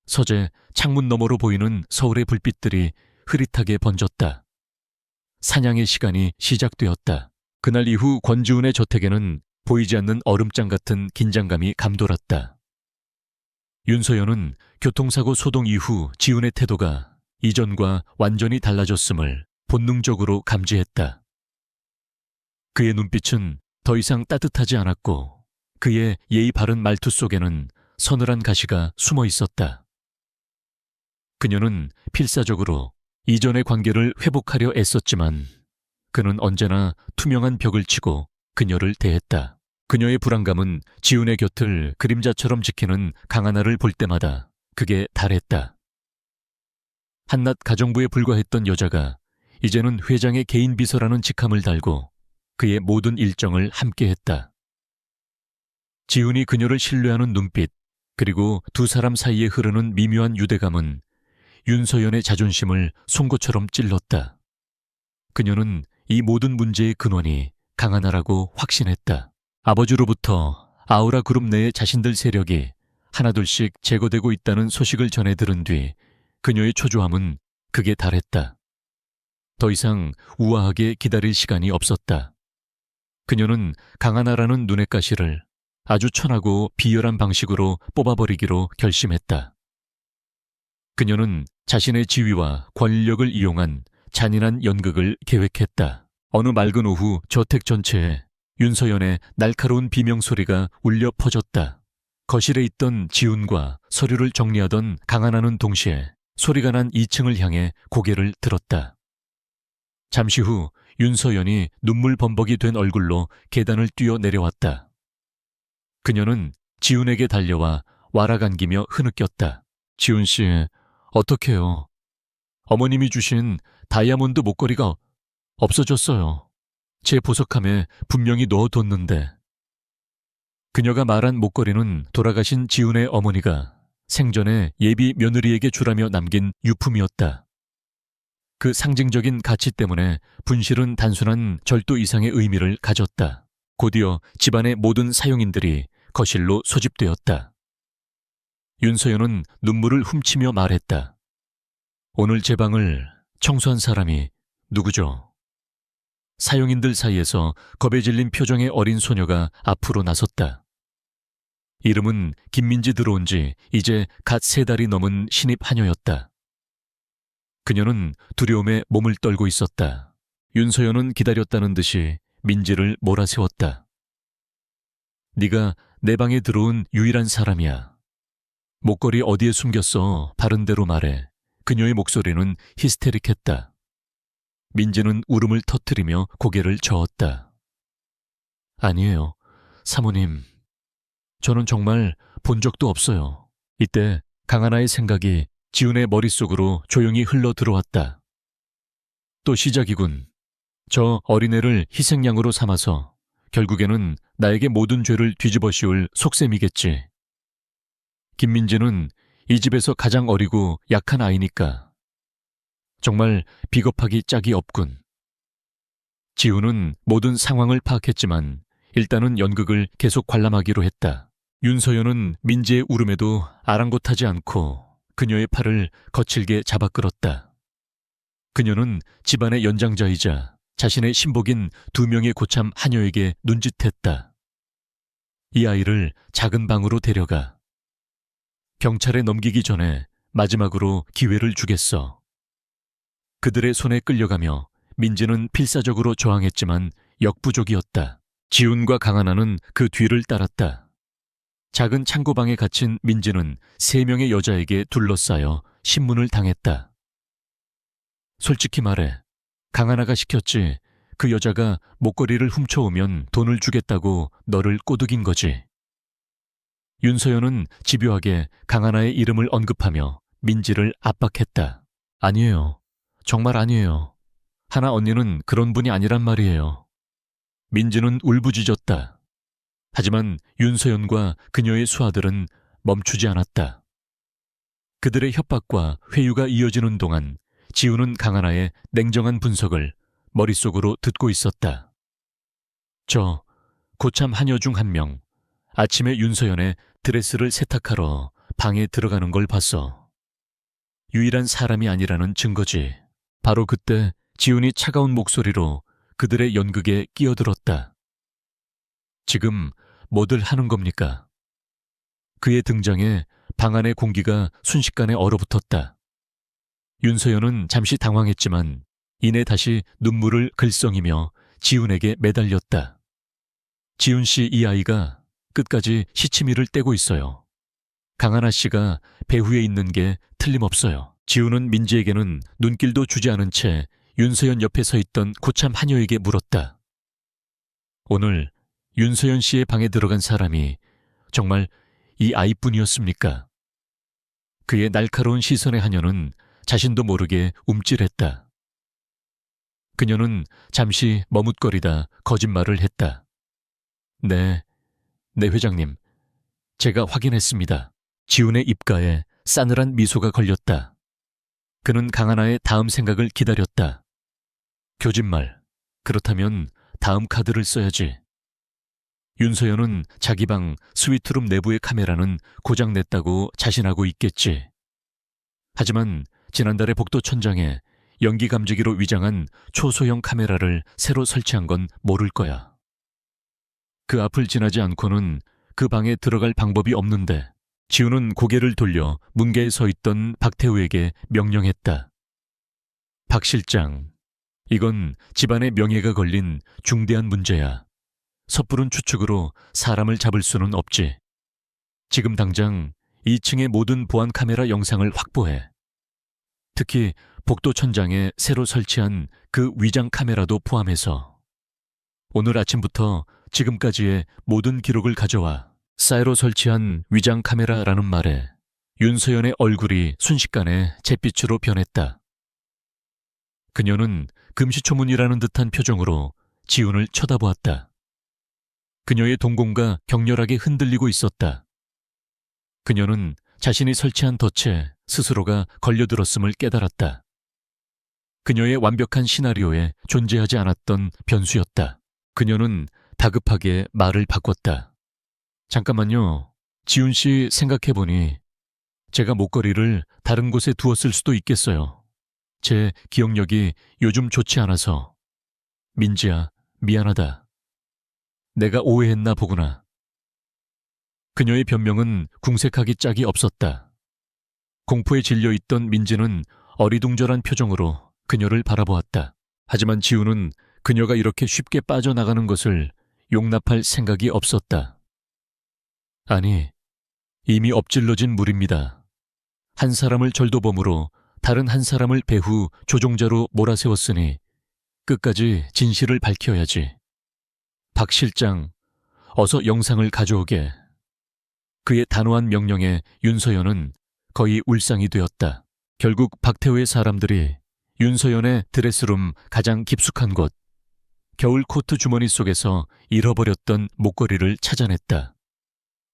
서재 창문 너머로 보이는 서울의 불빛들이 흐릿하게 번졌다. 사냥의 시간이 시작되었다. 그날 이후 권지훈의 저택에는 보이지 않는 얼음장 같은 긴장감이 감돌았다. 윤서연은 교통사고 소동 이후 지훈의 태도가 이전과 완전히 달라졌음을 본능적으로 감지했다. 그의 눈빛은 더 이상 따뜻하지 않았고 그의 예의 바른 말투 속에는 서늘한 가시가 숨어 있었다. 그녀는 필사적으로 이전의 관계를 회복하려 애썼지만 그는 언제나 투명한 벽을 치고 그녀를 대했다. 그녀의 불안감은 지훈의 곁을 그림자처럼 지키는 강하나를 볼 때마다 그게 달했다. 한낱 가정부에 불과했던 여자가 이제는 회장의 개인 비서라는 직함을 달고 그의 모든 일정을 함께했다. 지훈이 그녀를 신뢰하는 눈빛, 그리고 두 사람 사이에 흐르는 미묘한 유대감은 윤서연의 자존심을 송곳처럼 찔렀다. 그녀는 이 모든 문제의 근원이 강하나라고 확신했다. 아버지로부터 아우라 그룹 내의 자신들 세력이 하나둘씩 제거되고 있다는 소식을 전해 들은 뒤 그녀의 초조함은 극에 달했다. 더 이상 우아하게 기다릴 시간이 없었다. 그녀는 강하나라는 눈의 가시를 아주 천하고 비열한 방식으로 뽑아버리기로 결심했다. 그녀는 자신의 지위와 권력을 이용한 잔인한 연극을 계획했다. 어느 맑은 오후 저택 전체에 윤서연의 날카로운 비명소리가 울려 퍼졌다. 거실에 있던 지훈과 서류를 정리하던 강하나는 동시에 소리가 난 2층을 향해 고개를 들었다. 잠시 후 윤서연이 눈물 범벅이 된 얼굴로 계단을 뛰어 내려왔다. 그녀는 지훈에게 달려와 와락안기며 흐느꼈다. 지훈 씨, 어떡해요? 어머님이 주신 다이아몬드 목걸이가 없어졌어요. 제 보석함에 분명히 넣어뒀는데. 그녀가 말한 목걸이는 돌아가신 지훈의 어머니가 생전에 예비 며느리에게 주라며 남긴 유품이었다. 그 상징적인 가치 때문에 분실은 단순한 절도 이상의 의미를 가졌다. 곧이어 집안의 모든 사용인들이 거실로 소집되었다. 윤서연은 눈물을 훔치며 말했다. 오늘 제 방을 청소한 사람이 누구죠? 사용인들 사이에서 겁에 질린 표정의 어린 소녀가 앞으로 나섰다. 이름은 김민지 들어온 지 이제 갓 3달이 넘은 신입 하녀였다. 그녀는 두려움에 몸을 떨고 있었다. 윤서연은 기다렸다는 듯이 민지를 몰아세웠다. 네가 내 방에 들어온 유일한 사람이야. 목걸이 어디에 숨겼어? 바른 대로 말해. 그녀의 목소리는 히스테릭했다. 민지는 울음을 터뜨리며 고개를 저었다. 아니에요. 사모님. 저는 정말 본 적도 없어요. 이때 강하나의 생각이 지훈의 머릿속으로 조용히 흘러 들어왔다. 또 시작이군. 저 어린애를 희생양으로 삼아서 결국에는 나에게 모든 죄를 뒤집어 씌울 속셈이겠지. 김민지는 이 집에서 가장 어리고 약한 아이니까. 정말 비겁하기 짝이 없군. 지훈은 모든 상황을 파악했지만 일단은 연극을 계속 관람하기로 했다. 윤서연은 민지의 울음에도 아랑곳하지 않고 그녀의 팔을 거칠게 잡아 끌었다. 그녀는 집안의 연장자이자 자신의 신복인 2명의 고참 하녀에게 눈짓했다. 이 아이를 작은 방으로 데려가. 경찰에 넘기기 전에 마지막으로 기회를 주겠어. 그들의 손에 끌려가며 민지는 필사적으로 저항했지만 역부족이었다. 지훈과 강하나는 그 뒤를 따랐다. 작은 창고방에 갇힌 민지는 3명의 여자에게 둘러싸여 신문을 당했다. 솔직히 말해, 강하나가 시켰지. 그 여자가 목걸이를 훔쳐오면 돈을 주겠다고 너를 꼬드긴 거지. 윤서연은 집요하게 강하나의 이름을 언급하며 민지를 압박했다. 아니에요. 정말 아니에요. 하나 언니는 그런 분이 아니란 말이에요. 민지는 울부짖었다. 하지만 윤서연과 그녀의 수하들은 멈추지 않았다. 그들의 협박과 회유가 이어지는 동안 지훈은 강하나의 냉정한 분석을 머릿속으로 듣고 있었다. 저 고참 하녀 중 한 명, 아침에 윤서연의 드레스를 세탁하러 방에 들어가는 걸 봤어. 유일한 사람이 아니라는 증거지. 바로 그때 지훈이 차가운 목소리로 그들의 연극에 끼어들었다. 지금 뭐들 하는 겁니까? 그의 등장에 방 안의 공기가 순식간에 얼어붙었다. 윤서연은 잠시 당황했지만 이내 다시 눈물을 글썽이며 지훈에게 매달렸다. 지훈 씨, 이 아이가 끝까지 시치미를 떼고 있어요. 강하나 씨가 배후에 있는 게 틀림없어요. 지훈은 민지에게는 눈길도 주지 않은 채 윤서연 옆에 서 있던 고참 하녀에게 물었다. 오늘 윤서연 씨의 방에 들어간 사람이 정말 이 아이뿐이었습니까? 그의 날카로운 시선의 하녀는 자신도 모르게 움찔했다. 그녀는 잠시 머뭇거리다 거짓말을 했다. 네, 회장님. 제가 확인했습니다. 지훈의 입가에 싸늘한 미소가 걸렸다. 그는 강하나의 다음 생각을 기다렸다. 교진말. 그렇다면 다음 카드를 써야지. 윤서연은 자기 방 스위트룸 내부의 카메라는 고장냈다고 자신하고 있겠지. 하지만 지난달에 복도 천장에 연기 감지기로 위장한 초소형 카메라를 새로 설치한 건 모를 거야. 그 앞을 지나지 않고는 그 방에 들어갈 방법이 없는데 지훈은 고개를 돌려 문개에 서 있던 박태우에게 명령했다. 박 실장, 이건 집안의 명예가 걸린 중대한 문제야. 섣부른 추측으로 사람을 잡을 수는 없지. 지금 당장 2층의 모든 보안 카메라 영상을 확보해. 특히 복도 천장에 새로 설치한 그 위장 카메라도 포함해서 오늘 아침부터 지금까지의 모든 기록을 가져와. 사이로 설치한 위장 카메라라는 말에 윤서연의 얼굴이 순식간에 잿빛으로 변했다. 그녀는 금시초문이라는 듯한 표정으로 지훈을 쳐다보았다. 그녀의 동공과 격렬하게 흔들리고 있었다. 그녀는 자신이 설치한 덫에 스스로가 걸려들었음을 깨달았다. 그녀의 완벽한 시나리오에 존재하지 않았던 변수였다. 그녀는 다급하게 말을 바꿨다. 잠깐만요. 지훈 씨, 생각해보니 제가 목걸이를 다른 곳에 두었을 수도 있겠어요. 제 기억력이 요즘 좋지 않아서. 민지야, 미안하다. 내가 오해했나 보구나. 그녀의 변명은 궁색하기 짝이 없었다. 공포에 질려있던 민지는 어리둥절한 표정으로 그녀를 바라보았다. 하지만 지우는 그녀가 이렇게 쉽게 빠져나가는 것을 용납할 생각이 없었다. 아니, 이미 엎질러진 물입니다. 한 사람을 절도범으로 다른 한 사람을 배후 조종자로 몰아세웠으니 끝까지 진실을 밝혀야지. 박 실장, 어서 영상을 가져오게. 그의 단호한 명령에 윤서연은 거의 울상이 되었다. 결국 박태우의 사람들이 윤서연의 드레스룸 가장 깊숙한 곳, 겨울 코트 주머니 속에서 잃어버렸던 목걸이를 찾아냈다.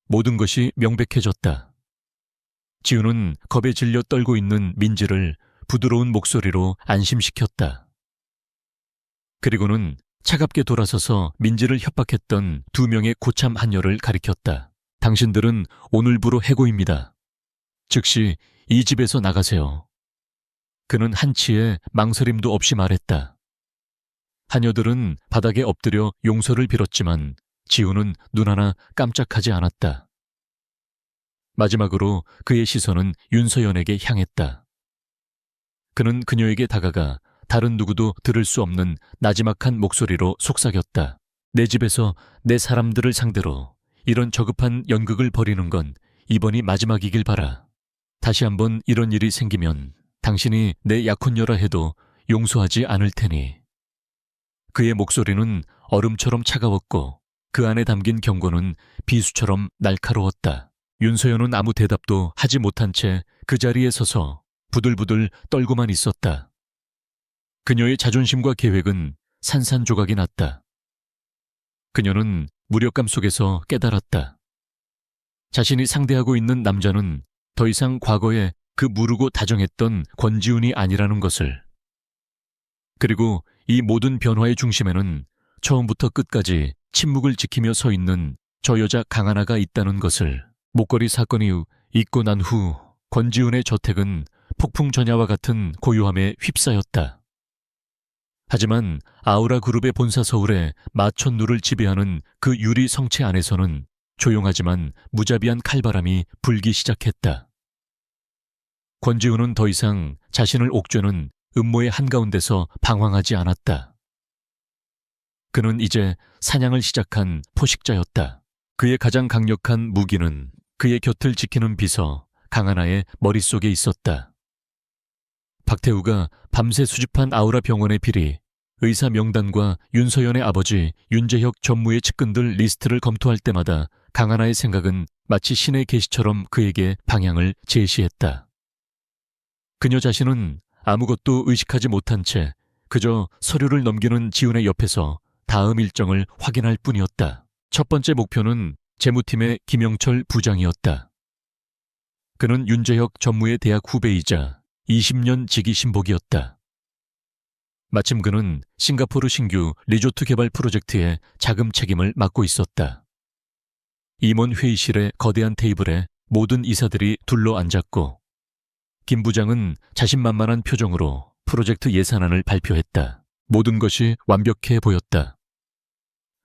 모든 것이 명백해졌다. 지우는 겁에 질려 떨고 있는 민지를 부드러운 목소리로 안심시켰다. 그리고는 차갑게 돌아서서 민지를 협박했던 2명의 고참 한여를 가리켰다. 당신들은 오늘부로 해고입니다. 즉시 이 집에서 나가세요. 그는 한치의 망설임도 없이 말했다. 하녀들은 바닥에 엎드려 용서를 빌었지만 지우는 눈 하나 깜짝하지 않았다. 마지막으로 그의 시선은 윤서연에게 향했다. 그는 그녀에게 다가가 다른 누구도 들을 수 없는 나지막한 목소리로 속삭였다. 내 집에서 내 사람들을 상대로 이런 저급한 연극을 벌이는 건 이번이 마지막이길 바라. 다시 한번 이런 일이 생기면 당신이 내 약혼녀라 해도 용서하지 않을 테니. 그의 목소리는 얼음처럼 차가웠고 그 안에 담긴 경고는 비수처럼 날카로웠다. 윤서연은 아무 대답도 하지 못한 채 그 자리에 서서 부들부들 떨고만 있었다. 그녀의 자존심과 계획은 산산조각이 났다. 그녀는 무력감 속에서 깨달았다. 자신이 상대하고 있는 남자는 더 이상 과거에 그 무르고 다정했던 권지훈이 아니라는 것을. 그리고 이 모든 변화의 중심에는 처음부터 끝까지 침묵을 지키며 서 있는 저 여자 강하나가 있다는 것을. 목걸이 사건이 있고 난 후 권지훈의 저택은 폭풍 전야와 같은 고요함에 휩싸였다. 하지만 아우라 그룹의 본사 서울에 마천루를 지배하는 그 유리 성체 안에서는 조용하지만 무자비한 칼바람이 불기 시작했다. 권지훈은 더 이상 자신을 옥죄는 음모의 한가운데서 방황하지 않았다. 그는 이제 사냥을 시작한 포식자였다. 그의 가장 강력한 무기는 그의 곁을 지키는 비서 강하나의 머릿속에 있었다. 박태우가 밤새 수집한 아우라 병원의 비리, 의사 명단과 윤서연의 아버지 윤재혁 전무의 측근들 리스트를 검토할 때마다 강하나의 생각은 마치 신의 계시처럼 그에게 방향을 제시했다. 그녀 자신은 아무것도 의식하지 못한 채 그저 서류를 넘기는 지훈의 옆에서 다음 일정을 확인할 뿐이었다. 첫 번째 목표는 재무팀의 김영철 부장이었다. 그는 윤재혁 전무의 대학 후배이자 20년 지기 신복이었다. 마침 그는 싱가포르 신규 리조트 개발 프로젝트의 자금 책임을 맡고 있었다. 임원 회의실의 거대한 테이블에 모든 이사들이 둘러 앉았고 김 부장은 자신만만한 표정으로 프로젝트 예산안을 발표했다. 모든 것이 완벽해 보였다.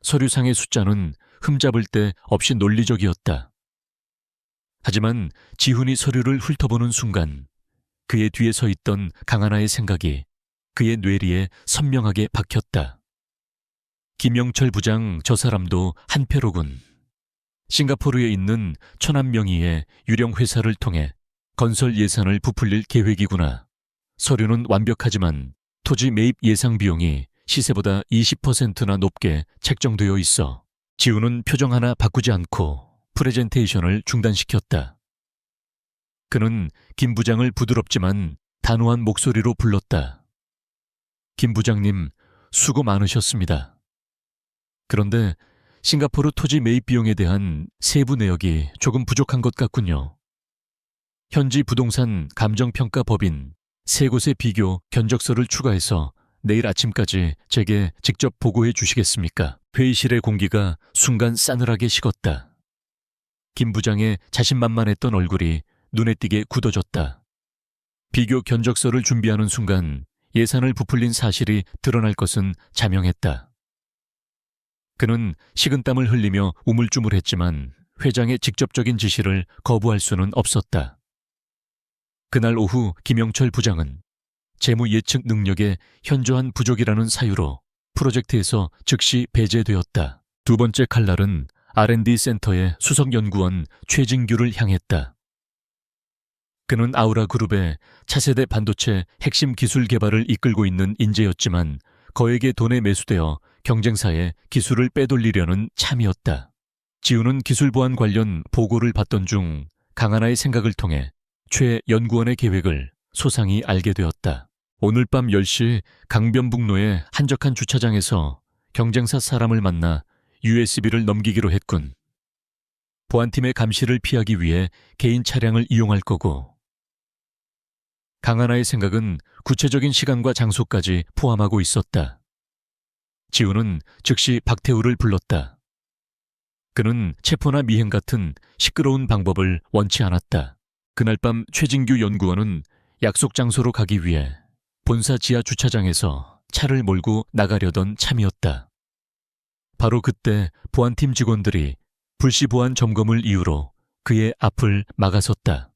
서류상의 숫자는 흠잡을 데 없이 논리적이었다. 하지만 지훈이 서류를 훑어보는 순간 그의 뒤에 서 있던 강하나의 생각이 그의 뇌리에 선명하게 박혔다. 김영철 부장 저 사람도 한패로군. 싱가포르에 있는 천안 명의의 유령 회사를 통해 건설 예산을 부풀릴 계획이구나. 서류는 완벽하지만 토지 매입 예상 비용이 시세보다 20%나 높게 책정되어 있어. 지훈은 표정 하나 바꾸지 않고 프레젠테이션을 중단시켰다. 그는 김 부장을 부드럽지만 단호한 목소리로 불렀다. 김 부장님, 수고 많으셨습니다. 그런데 싱가포르 토지 매입 비용에 대한 세부 내역이 조금 부족한 것 같군요. 현지 부동산 감정평가 법인 3곳의 비교 견적서를 추가해서 내일 아침까지 제게 직접 보고해 주시겠습니까? 회의실의 공기가 순간 싸늘하게 식었다. 김 부장의 자신만만했던 얼굴이 눈에 띄게 굳어졌다. 비교 견적서를 준비하는 순간 예산을 부풀린 사실이 드러날 것은 자명했다. 그는 식은땀을 흘리며 우물쭈물했지만 회장의 직접적인 지시를 거부할 수는 없었다. 그날 오후 김영철 부장은 재무 예측 능력에 현저한 부족이라는 사유로 프로젝트에서 즉시 배제되었다. 두 번째 칼날은 R&D 센터의 수석연구원 최진규를 향했다. 그는 아우라 그룹의 차세대 반도체 핵심 기술 개발을 이끌고 있는 인재였지만 거액의 돈에 매수되어 경쟁사에 기술을 빼돌리려는 참이었다. 지우는 기술 보안 관련 보고를 받던 중 강하나의 생각을 통해 최 연구원의 계획을 소상히 알게 되었다. 오늘 밤 10시 강변북로의 한적한 주차장에서 경쟁사 사람을 만나 USB를 넘기기로 했군. 보안팀의 감시를 피하기 위해 개인 차량을 이용할 거고. 강하나의 생각은 구체적인 시간과 장소까지 포함하고 있었다. 지우는 즉시 박태우를 불렀다. 그는 체포나 미행 같은 시끄러운 방법을 원치 않았다. 그날 밤 최진규 연구원은 약속 장소로 가기 위해 본사 지하 주차장에서 차를 몰고 나가려던 참이었다. 바로 그때 보안팀 직원들이 불시 보안 점검을 이유로 그의 앞을 막아섰다.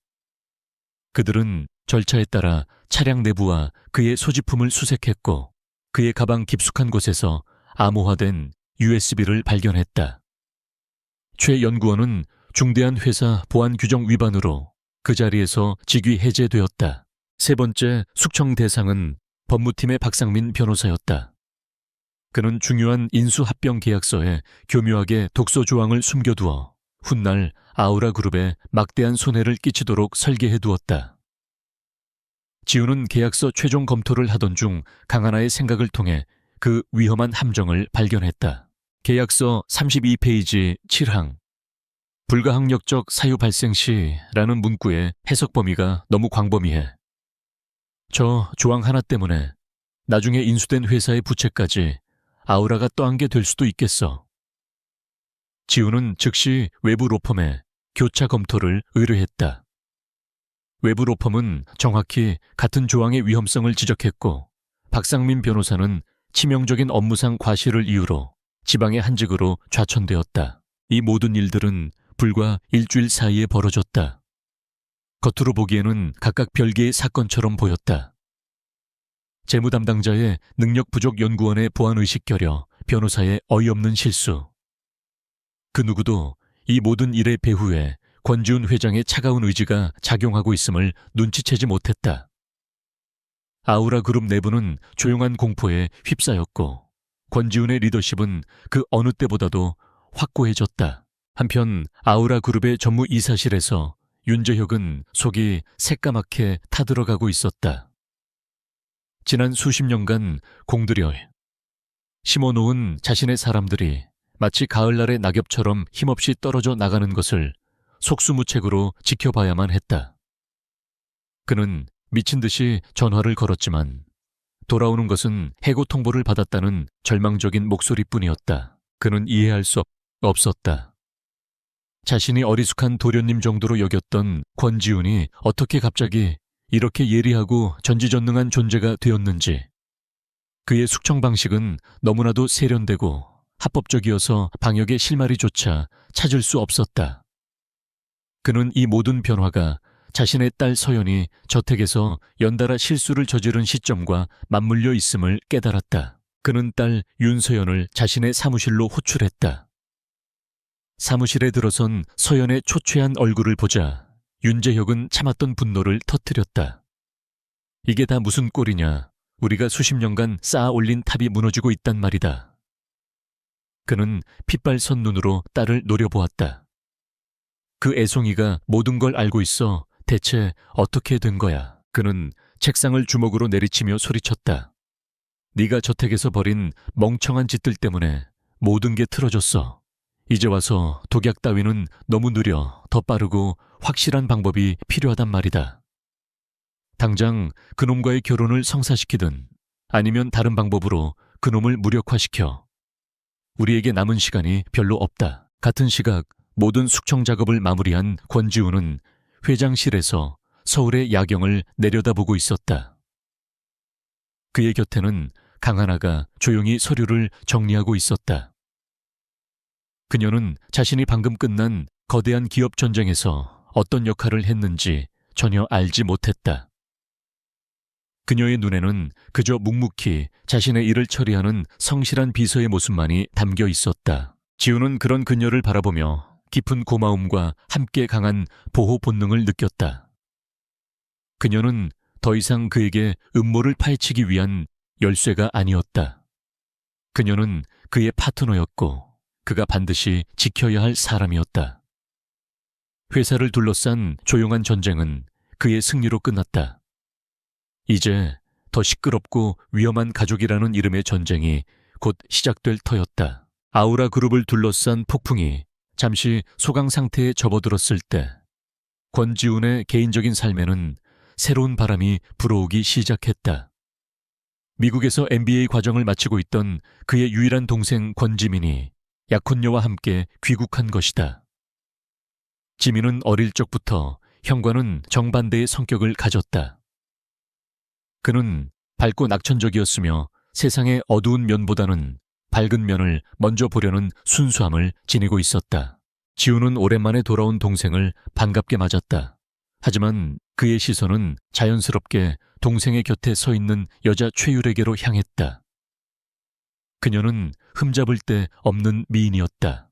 그들은 절차에 따라 차량 내부와 그의 소지품을 수색했고 그의 가방 깊숙한 곳에서 암호화된 USB를 발견했다. 최 연구원은 중대한 회사 보안 규정 위반으로 그 자리에서 직위 해제되었다. 세 번째 숙청 대상은 법무팀의 박상민 변호사였다. 그는 중요한 인수합병 계약서에 교묘하게 독소 조항을 숨겨두어 훗날 아우라 그룹에 막대한 손해를 끼치도록 설계해두었다. 지우는 계약서 최종 검토를 하던 중 강하나의 생각을 통해 그 위험한 함정을 발견했다. 계약서 32페이지 7항. 불가항력적 사유 발생 시라는 문구의 해석 범위가 너무 광범위해. 저 조항 하나 때문에 나중에 인수된 회사의 부채까지 아우라가 떠안게 될 수도 있겠어. 지우는 즉시 외부 로펌에 교차 검토를 의뢰했다. 외부 로펌은 정확히 같은 조항의 위험성을 지적했고 박상민 변호사는 치명적인 업무상 과실을 이유로 지방의 한직으로 좌천되었다. 이 모든 일들은 불과 일주일 사이에 벌어졌다. 겉으로 보기에는 각각 별개의 사건처럼 보였다. 재무 담당자의 능력 부족 연구원의 보안의식 결여, 변호사의 어이없는 실수. 그 누구도 이 모든 일의 배후에 권지훈 회장의 차가운 의지가 작용하고 있음을 눈치채지 못했다. 아우라 그룹 내부는 조용한 공포에 휩싸였고 권지훈의 리더십은 그 어느 때보다도 확고해졌다. 한편 아우라 그룹의 전무이사실에서 윤재혁은 속이 새까맣게 타들어가고 있었다. 지난 수십 년간 공들여 심어놓은 자신의 사람들이 마치 가을날의 낙엽처럼 힘없이 떨어져 나가는 것을 속수무책으로 지켜봐야만 했다. 그는 미친 듯이 전화를 걸었지만 돌아오는 것은 해고 통보를 받았다는 절망적인 목소리뿐이었다. 그는 이해할 수 없었다. 자신이 어리숙한 도련님 정도로 여겼던 권지훈이 어떻게 갑자기 이렇게 예리하고 전지전능한 존재가 되었는지. 그의 숙청 방식은 너무나도 세련되고 합법적이어서 방역의 실마리조차 찾을 수 없었다. 그는 이 모든 변화가 자신의 딸 서연이 저택에서 연달아 실수를 저지른 시점과 맞물려 있음을 깨달았다. 그는 딸 윤서연을 자신의 사무실로 호출했다. 사무실에 들어선 서연의 초췌한 얼굴을 보자 윤재혁은 참았던 분노를 터뜨렸다. 이게 다 무슨 꼴이냐. 우리가 수십 년간 쌓아 올린 탑이 무너지고 있단 말이다. 그는 핏발선 눈으로 딸을 노려보았다. 그 애송이가 모든 걸 알고 있어 대체 어떻게 된 거야. 그는 책상을 주먹으로 내리치며 소리쳤다. 네가 저택에서 벌인 멍청한 짓들 때문에 모든 게 틀어졌어. 이제 와서 독약 따위는 너무 느려 더 빠르고 확실한 방법이 필요하단 말이다. 당장 그놈과의 결혼을 성사시키든 아니면 다른 방법으로 그놈을 무력화시켜. 우리에게 남은 시간이 별로 없다. 같은 시각 모든 숙청 작업을 마무리한 권지훈은 회장실에서 서울의 야경을 내려다보고 있었다. 그의 곁에는 강하나가 조용히 서류를 정리하고 있었다. 그녀는 자신이 방금 끝난 거대한 기업 전쟁에서 어떤 역할을 했는지 전혀 알지 못했다. 그녀의 눈에는 그저 묵묵히 자신의 일을 처리하는 성실한 비서의 모습만이 담겨 있었다. 지우는 그런 그녀를 바라보며 깊은 고마움과 함께 강한 보호 본능을 느꼈다. 그녀는 더 이상 그에게 음모를 파헤치기 위한 열쇠가 아니었다. 그녀는 그의 파트너였고 그가 반드시 지켜야 할 사람이었다. 회사를 둘러싼 조용한 전쟁은 그의 승리로 끝났다. 이제 더 시끄럽고 위험한 가족이라는 이름의 전쟁이 곧 시작될 터였다. 아우라 그룹을 둘러싼 폭풍이 잠시 소강 상태에 접어들었을 때 권지훈의 개인적인 삶에는 새로운 바람이 불어오기 시작했다. 미국에서 MBA 과정을 마치고 있던 그의 유일한 동생 권지민이 약혼녀와 함께 귀국한 것이다. 지민은 어릴 적부터 형과는 정반대의 성격을 가졌다. 그는 밝고 낙천적이었으며 세상의 어두운 면보다는 밝은 면을 먼저 보려는 순수함을 지니고 있었다. 지우는 오랜만에 돌아온 동생을 반갑게 맞았다. 하지만 그의 시선은 자연스럽게 동생의 곁에 서 있는 여자 최율에게로 향했다. 그녀는 흠잡을 데 없는 미인이었다.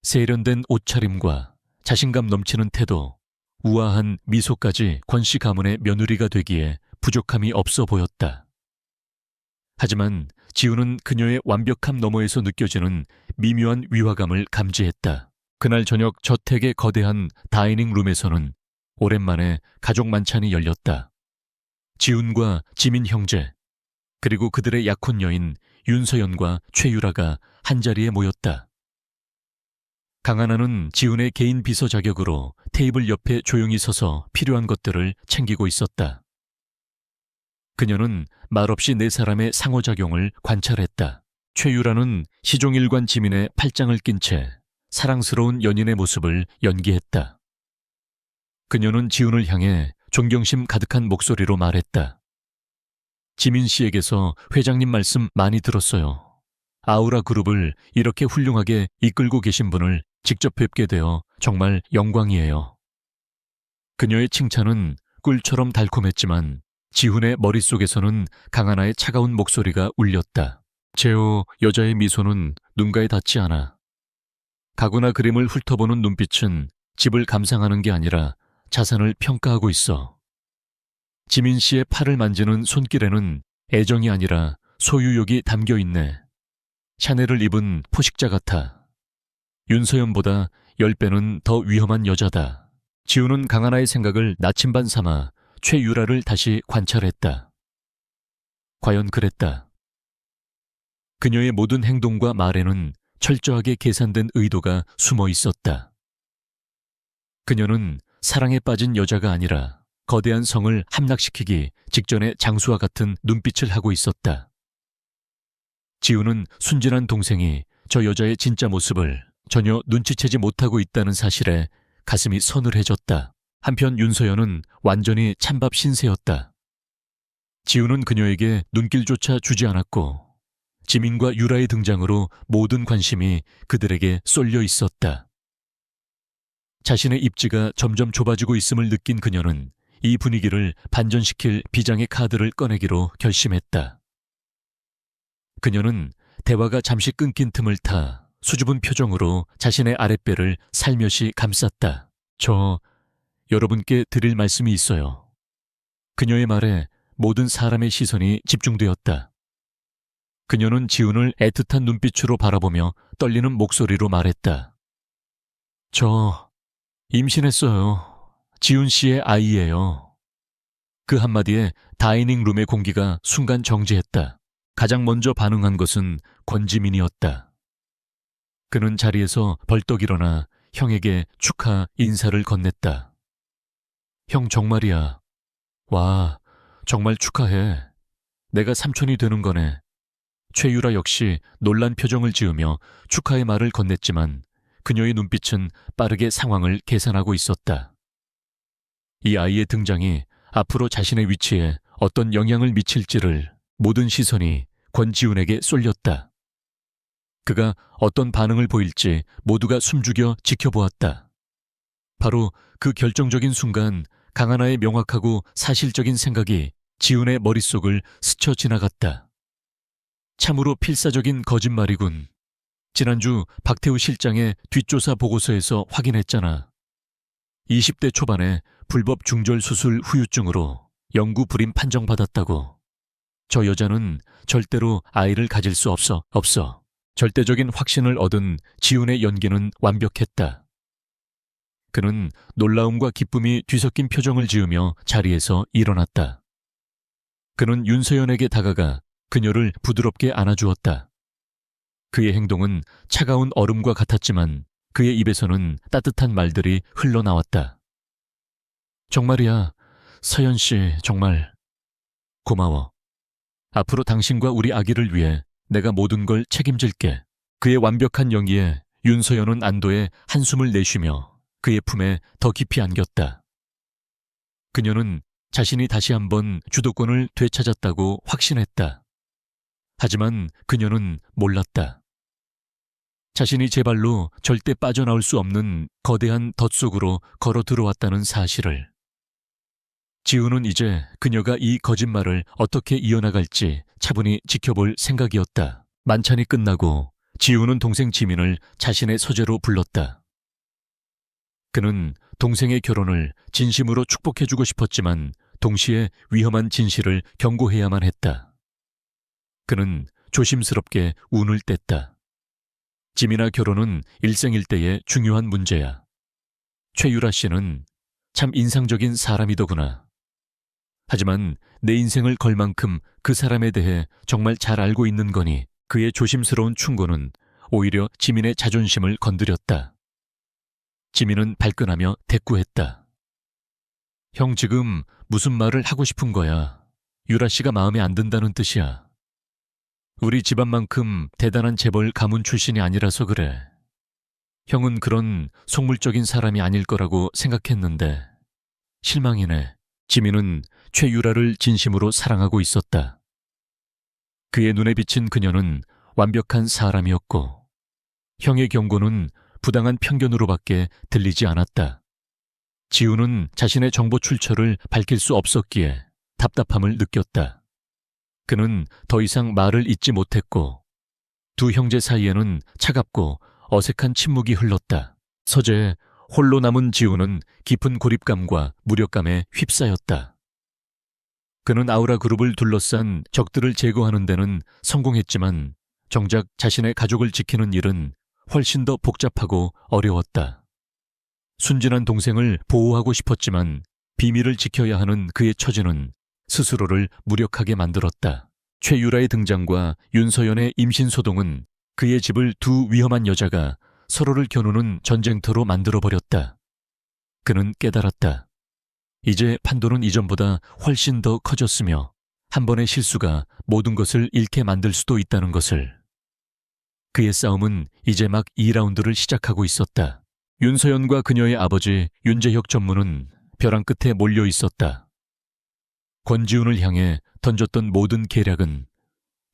세련된 옷차림과 자신감 넘치는 태도, 우아한 미소까지 권씨 가문의 며느리가 되기에 부족함이 없어 보였다. 하지만 지우는 그녀의 완벽함 너머에서 느껴지는 미묘한 위화감을 감지했다. 그날 저녁 저택의 거대한 다이닝 룸에서는 오랜만에 가족 만찬이 열렸다. 지훈과 지민 형제, 그리고 그들의 약혼 여인 윤서연과 최유라가 한자리에 모였다. 강하나는 지훈의 개인 비서 자격으로 테이블 옆에 조용히 서서 필요한 것들을 챙기고 있었다. 그녀는 말없이 네 사람의 상호작용을 관찰했다. 최유라는 시종일관 지민의 팔짱을 낀 채 사랑스러운 연인의 모습을 연기했다. 그녀는 지훈을 향해 존경심 가득한 목소리로 말했다. 지민 씨에게서 회장님 말씀 많이 들었어요. 아우라 그룹을 이렇게 훌륭하게 이끌고 계신 분을 직접 뵙게 되어 정말 영광이에요. 그녀의 칭찬은 꿀처럼 달콤했지만 지훈의 머릿속에서는 강하나의 차가운 목소리가 울렸다. 제호 여자의 미소는 눈가에 닿지 않아. 가구나 그림을 훑어보는 눈빛은 집을 감상하는 게 아니라 자산을 평가하고 있어. 지민 씨의 팔을 만지는 손길에는 애정이 아니라 소유욕이 담겨 있네. 샤넬을 입은 포식자 같아. 윤서연보다 10배는 더 위험한 여자다. 지우는 강하나의 생각을 나침반 삼아 최유라를 다시 관찰했다. 과연 그랬다. 그녀의 모든 행동과 말에는 철저하게 계산된 의도가 숨어 있었다. 그녀는 사랑에 빠진 여자가 아니라 거대한 성을 함락시키기 직전의 장수와 같은 눈빛을 하고 있었다. 지우는 순진한 동생이 저 여자의 진짜 모습을 전혀 눈치채지 못하고 있다는 사실에 가슴이 서늘해졌다. 한편 윤서연은 완전히 찬밥 신세였다. 지우는 그녀에게 눈길조차 주지 않았고 지민과 유라의 등장으로 모든 관심이 그들에게 쏠려 있었다. 자신의 입지가 점점 좁아지고 있음을 느낀 그녀는 이 분위기를 반전시킬 비장의 카드를 꺼내기로 결심했다. 그녀는 대화가 잠시 끊긴 틈을 타 수줍은 표정으로 자신의 아랫배를 살며시 감쌌다. 저 여러분께 드릴 말씀이 있어요. 그녀의 말에 모든 사람의 시선이 집중되었다. 그녀는 지훈을 애틋한 눈빛으로 바라보며 떨리는 목소리로 말했다. 저 임신했어요. 지훈 씨의 아이예요. 그 한마디에 다이닝 룸의 공기가 순간 정지했다. 가장 먼저 반응한 것은 권지민이었다. 그는 자리에서 벌떡 일어나 형에게 축하 인사를 건넸다. 형 정말이야. 와, 정말 축하해. 내가 삼촌이 되는 거네. 최유라 역시 놀란 표정을 지으며 축하의 말을 건넸지만 그녀의 눈빛은 빠르게 상황을 계산하고 있었다. 이 아이의 등장이 앞으로 자신의 위치에 어떤 영향을 미칠지를 모든 시선이 권지훈에게 쏠렸다. 그가 어떤 반응을 보일지 모두가 숨죽여 지켜보았다. 바로 그 결정적인 순간 강하나의 명확하고 사실적인 생각이 지훈의 머릿속을 스쳐 지나갔다. 참으로 필사적인 거짓말이군. 지난주 박태우 실장의 뒷조사 보고서에서 확인했잖아. 20대 초반에 불법 중절 수술 후유증으로 영구 불임 판정받았다고. 저 여자는 절대로 아이를 가질 수 없어. 절대적인 확신을 얻은 지훈의 연기는 완벽했다. 그는 놀라움과 기쁨이 뒤섞인 표정을 지으며 자리에서 일어났다. 그는 윤서연에게 다가가 그녀를 부드럽게 안아주었다. 그의 행동은 차가운 얼음과 같았지만 그의 입에서는 따뜻한 말들이 흘러나왔다. 정말이야, 서연 씨, 정말 고마워. 앞으로 당신과 우리 아기를 위해 내가 모든 걸 책임질게. 그의 완벽한 연기에 윤서연은 안도의 한숨을 내쉬며 그의 품에 더 깊이 안겼다. 그녀는 자신이 다시 한번 주도권을 되찾았다고 확신했다. 하지만 그녀는 몰랐다. 자신이 제 발로 절대 빠져나올 수 없는 거대한 덫 속으로 걸어 들어왔다는 사실을. 지훈은 이제 그녀가 이 거짓말을 어떻게 이어나갈지 차분히 지켜볼 생각이었다. 만찬이 끝나고 지훈은 동생 지민을 자신의 서재로 불렀다. 그는 동생의 결혼을 진심으로 축복해주고 싶었지만 동시에 위험한 진실을 경고해야만 했다. 그는 조심스럽게 운을 뗐다. 지민아 결혼은 일생일대의 중요한 문제야. 최유라 씨는 참 인상적인 사람이더구나. 하지만 내 인생을 걸 만큼 그 사람에 대해 정말 잘 알고 있는 거니 그의 조심스러운 충고는 오히려 지민의 자존심을 건드렸다. 지민은 발끈하며 대꾸했다. 형 지금 무슨 말을 하고 싶은 거야. 유라 씨가 마음에 안 든다는 뜻이야. 우리 집안만큼 대단한 재벌 가문 출신이 아니라서 그래. 형은 그런 속물적인 사람이 아닐 거라고 생각했는데 실망이네. 지민은 최유라를 진심으로 사랑하고 있었다. 그의 눈에 비친 그녀는 완벽한 사람이었고 형의 경고는 부당한 편견으로밖에 들리지 않았다. 지우는 자신의 정보 출처를 밝힐 수 없었기에 답답함을 느꼈다. 그는 더 이상 말을 잇지 못했고 두 형제 사이에는 차갑고 어색한 침묵이 흘렀다. 서재에 홀로 남은 지우는 깊은 고립감과 무력감에 휩싸였다. 그는 아우라 그룹을 둘러싼 적들을 제거하는 데는 성공했지만 정작 자신의 가족을 지키는 일은 훨씬 더 복잡하고 어려웠다. 순진한 동생을 보호하고 싶었지만 비밀을 지켜야 하는 그의 처지는 스스로를 무력하게 만들었다. 최유라의 등장과 윤서연의 임신소동은 그의 집을 두 위험한 여자가 서로를 겨누는 전쟁터로 만들어버렸다. 그는 깨달았다. 이제 판도는 이전보다 훨씬 더 커졌으며 한 번의 실수가 모든 것을 잃게 만들 수도 있다는 것을. 그의 싸움은 이제 막 2라운드를 시작하고 있었다. 윤서연과 그녀의 아버지 윤재혁 전무는 벼랑 끝에 몰려 있었다. 권지훈을 향해 던졌던 모든 계략은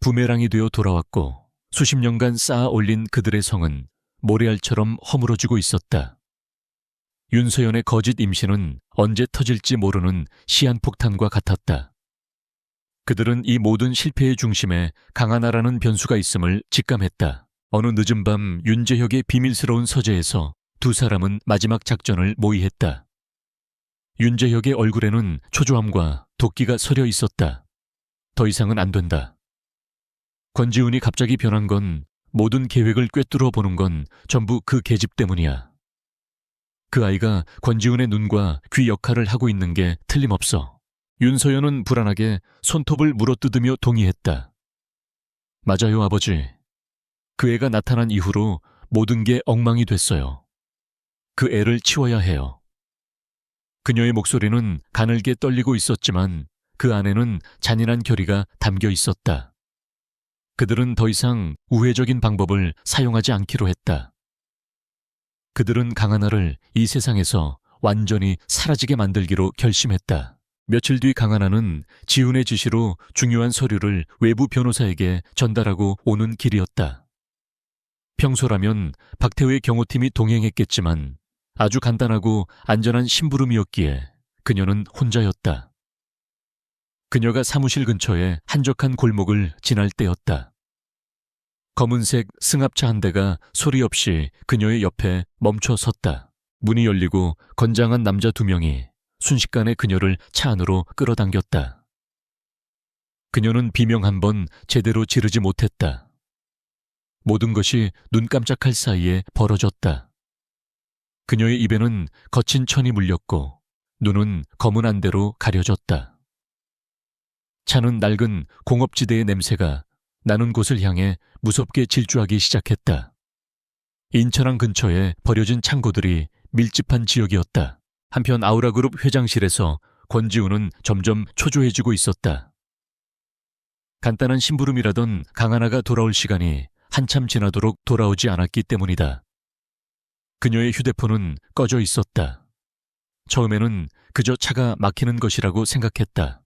부메랑이 되어 돌아왔고 수십 년간 쌓아 올린 그들의 성은 모래알처럼 허물어지고 있었다. 윤서연의 거짓 임신은 언제 터질지 모르는 시한폭탄과 같았다. 그들은 이 모든 실패의 중심에 강하나라는 변수가 있음을 직감했다. 어느 늦은 밤 윤재혁의 비밀스러운 서재에서 두 사람은 마지막 작전을 모의했다. 윤재혁의 얼굴에는 초조함과 도끼가 서려 있었다. 더 이상은 안 된다. 권지훈이 갑자기 변한 건 모든 계획을 꿰뚫어 보는 건 전부 그 계집 때문이야. 그 아이가 권지훈의 눈과 귀 역할을 하고 있는 게 틀림없어. 윤서연은 불안하게 손톱을 물어뜯으며 동의했다. 맞아요, 아버지. 그 애가 나타난 이후로 모든 게 엉망이 됐어요. 그 애를 치워야 해요. 그녀의 목소리는 가늘게 떨리고 있었지만 그 안에는 잔인한 결의가 담겨 있었다. 그들은 더 이상 우회적인 방법을 사용하지 않기로 했다. 그들은 강하나를 이 세상에서 완전히 사라지게 만들기로 결심했다. 며칠 뒤 강하나는 지훈의 지시로 중요한 서류를 외부 변호사에게 전달하고 오는 길이었다. 평소라면 박태우의 경호팀이 동행했겠지만 아주 간단하고 안전한 심부름이었기에 그녀는 혼자였다. 그녀가 사무실 근처의 한적한 골목을 지날 때였다. 검은색 승합차 한 대가 소리 없이 그녀의 옆에 멈춰 섰다. 문이 열리고 건장한 남자 2명이 순식간에 그녀를 차 안으로 끌어당겼다. 그녀는 비명 한 번 제대로 지르지 못했다. 모든 것이 눈 깜짝할 사이에 벌어졌다. 그녀의 입에는 거친 천이 물렸고 눈은 검은 안대로 가려졌다. 차는 낡은 공업지대의 냄새가 나는 곳을 향해 무섭게 질주하기 시작했다. 인천항 근처에 버려진 창고들이 밀집한 지역이었다. 한편 아우라그룹 회장실에서 권지우는 점점 초조해지고 있었다. 간단한 심부름이라던 강하나가 돌아올 시간이 한참 지나도록 돌아오지 않았기 때문이다. 그녀의 휴대폰은 꺼져 있었다. 처음에는 그저 차가 막히는 것이라고 생각했다.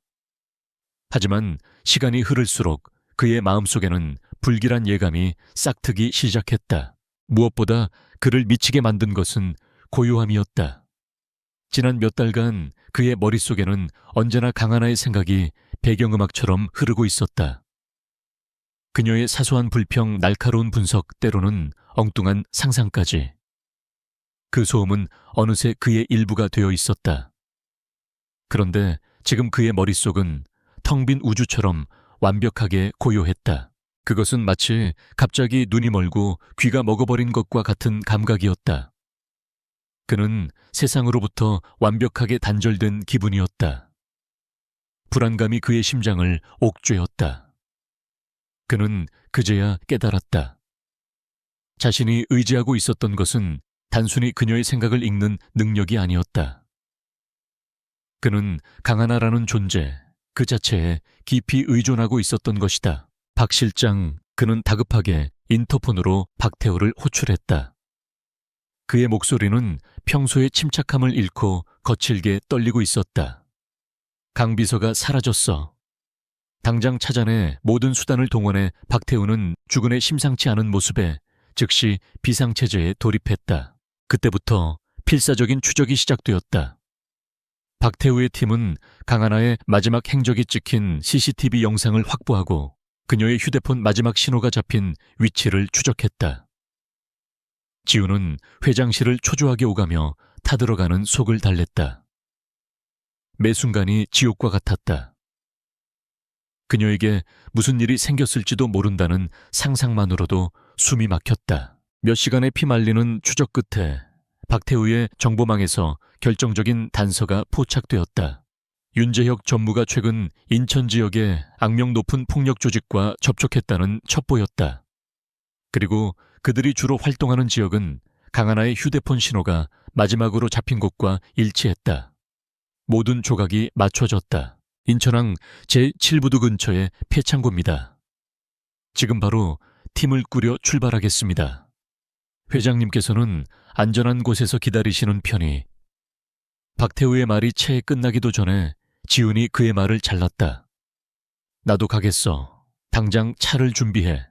하지만 시간이 흐를수록 그의 마음속에는 불길한 예감이 싹트기 시작했다. 무엇보다 그를 미치게 만든 것은 고요함이었다. 지난 몇 달간 그의 머릿속에는 언제나 강하나의 생각이 배경음악처럼 흐르고 있었다. 그녀의 사소한 불평, 날카로운 분석, 때로는 엉뚱한 상상까지. 그 소음은 어느새 그의 일부가 되어 있었다. 그런데 지금 그의 머릿속은 텅 빈 우주처럼 완벽하게 고요했다. 그것은 마치 갑자기 눈이 멀고 귀가 먹어버린 것과 같은 감각이었다. 그는 세상으로부터 완벽하게 단절된 기분이었다. 불안감이 그의 심장을 옥죄었다. 그는 그제야 깨달았다. 자신이 의지하고 있었던 것은 단순히 그녀의 생각을 읽는 능력이 아니었다. 그는 강하나라는 존재 그 자체에 깊이 의존하고 있었던 것이다. 박 실장, 그는 다급하게 인터폰으로 박태우를 호출했다. 그의 목소리는 평소의 침착함을 잃고 거칠게 떨리고 있었다. 강 비서가 사라졌어. 당장 찾아내 모든 수단을 동원해 박태우는 주근의 심상치 않은 모습에 즉시 비상체제에 돌입했다. 그때부터 필사적인 추적이 시작되었다. 박태우의 팀은 강하나의 마지막 행적이 찍힌 CCTV 영상을 확보하고 그녀의 휴대폰 마지막 신호가 잡힌 위치를 추적했다. 지우는 회장실을 초조하게 오가며 타들어가는 속을 달랬다. 매 순간이 지옥과 같았다. 그녀에게 무슨 일이 생겼을지도 모른다는 상상만으로도 숨이 막혔다. 몇 시간의 피말리는 추적 끝에 박태우의 정보망에서 결정적인 단서가 포착되었다. 윤재혁 전무가 최근 인천 지역의 악명 높은 폭력 조직과 접촉했다는 첩보였다. 그리고 그들이 주로 활동하는 지역은 강하나의 휴대폰 신호가 마지막으로 잡힌 곳과 일치했다. 모든 조각이 맞춰졌다. 인천항 제7부두 근처의 폐창고입니다. 지금 바로 팀을 꾸려 출발하겠습니다. 회장님께서는 안전한 곳에서 기다리시는 편이. 박태우의 말이 채 끝나기도 전에 지훈이 그의 말을 잘랐다. 나도 가겠어. 당장 차를 준비해.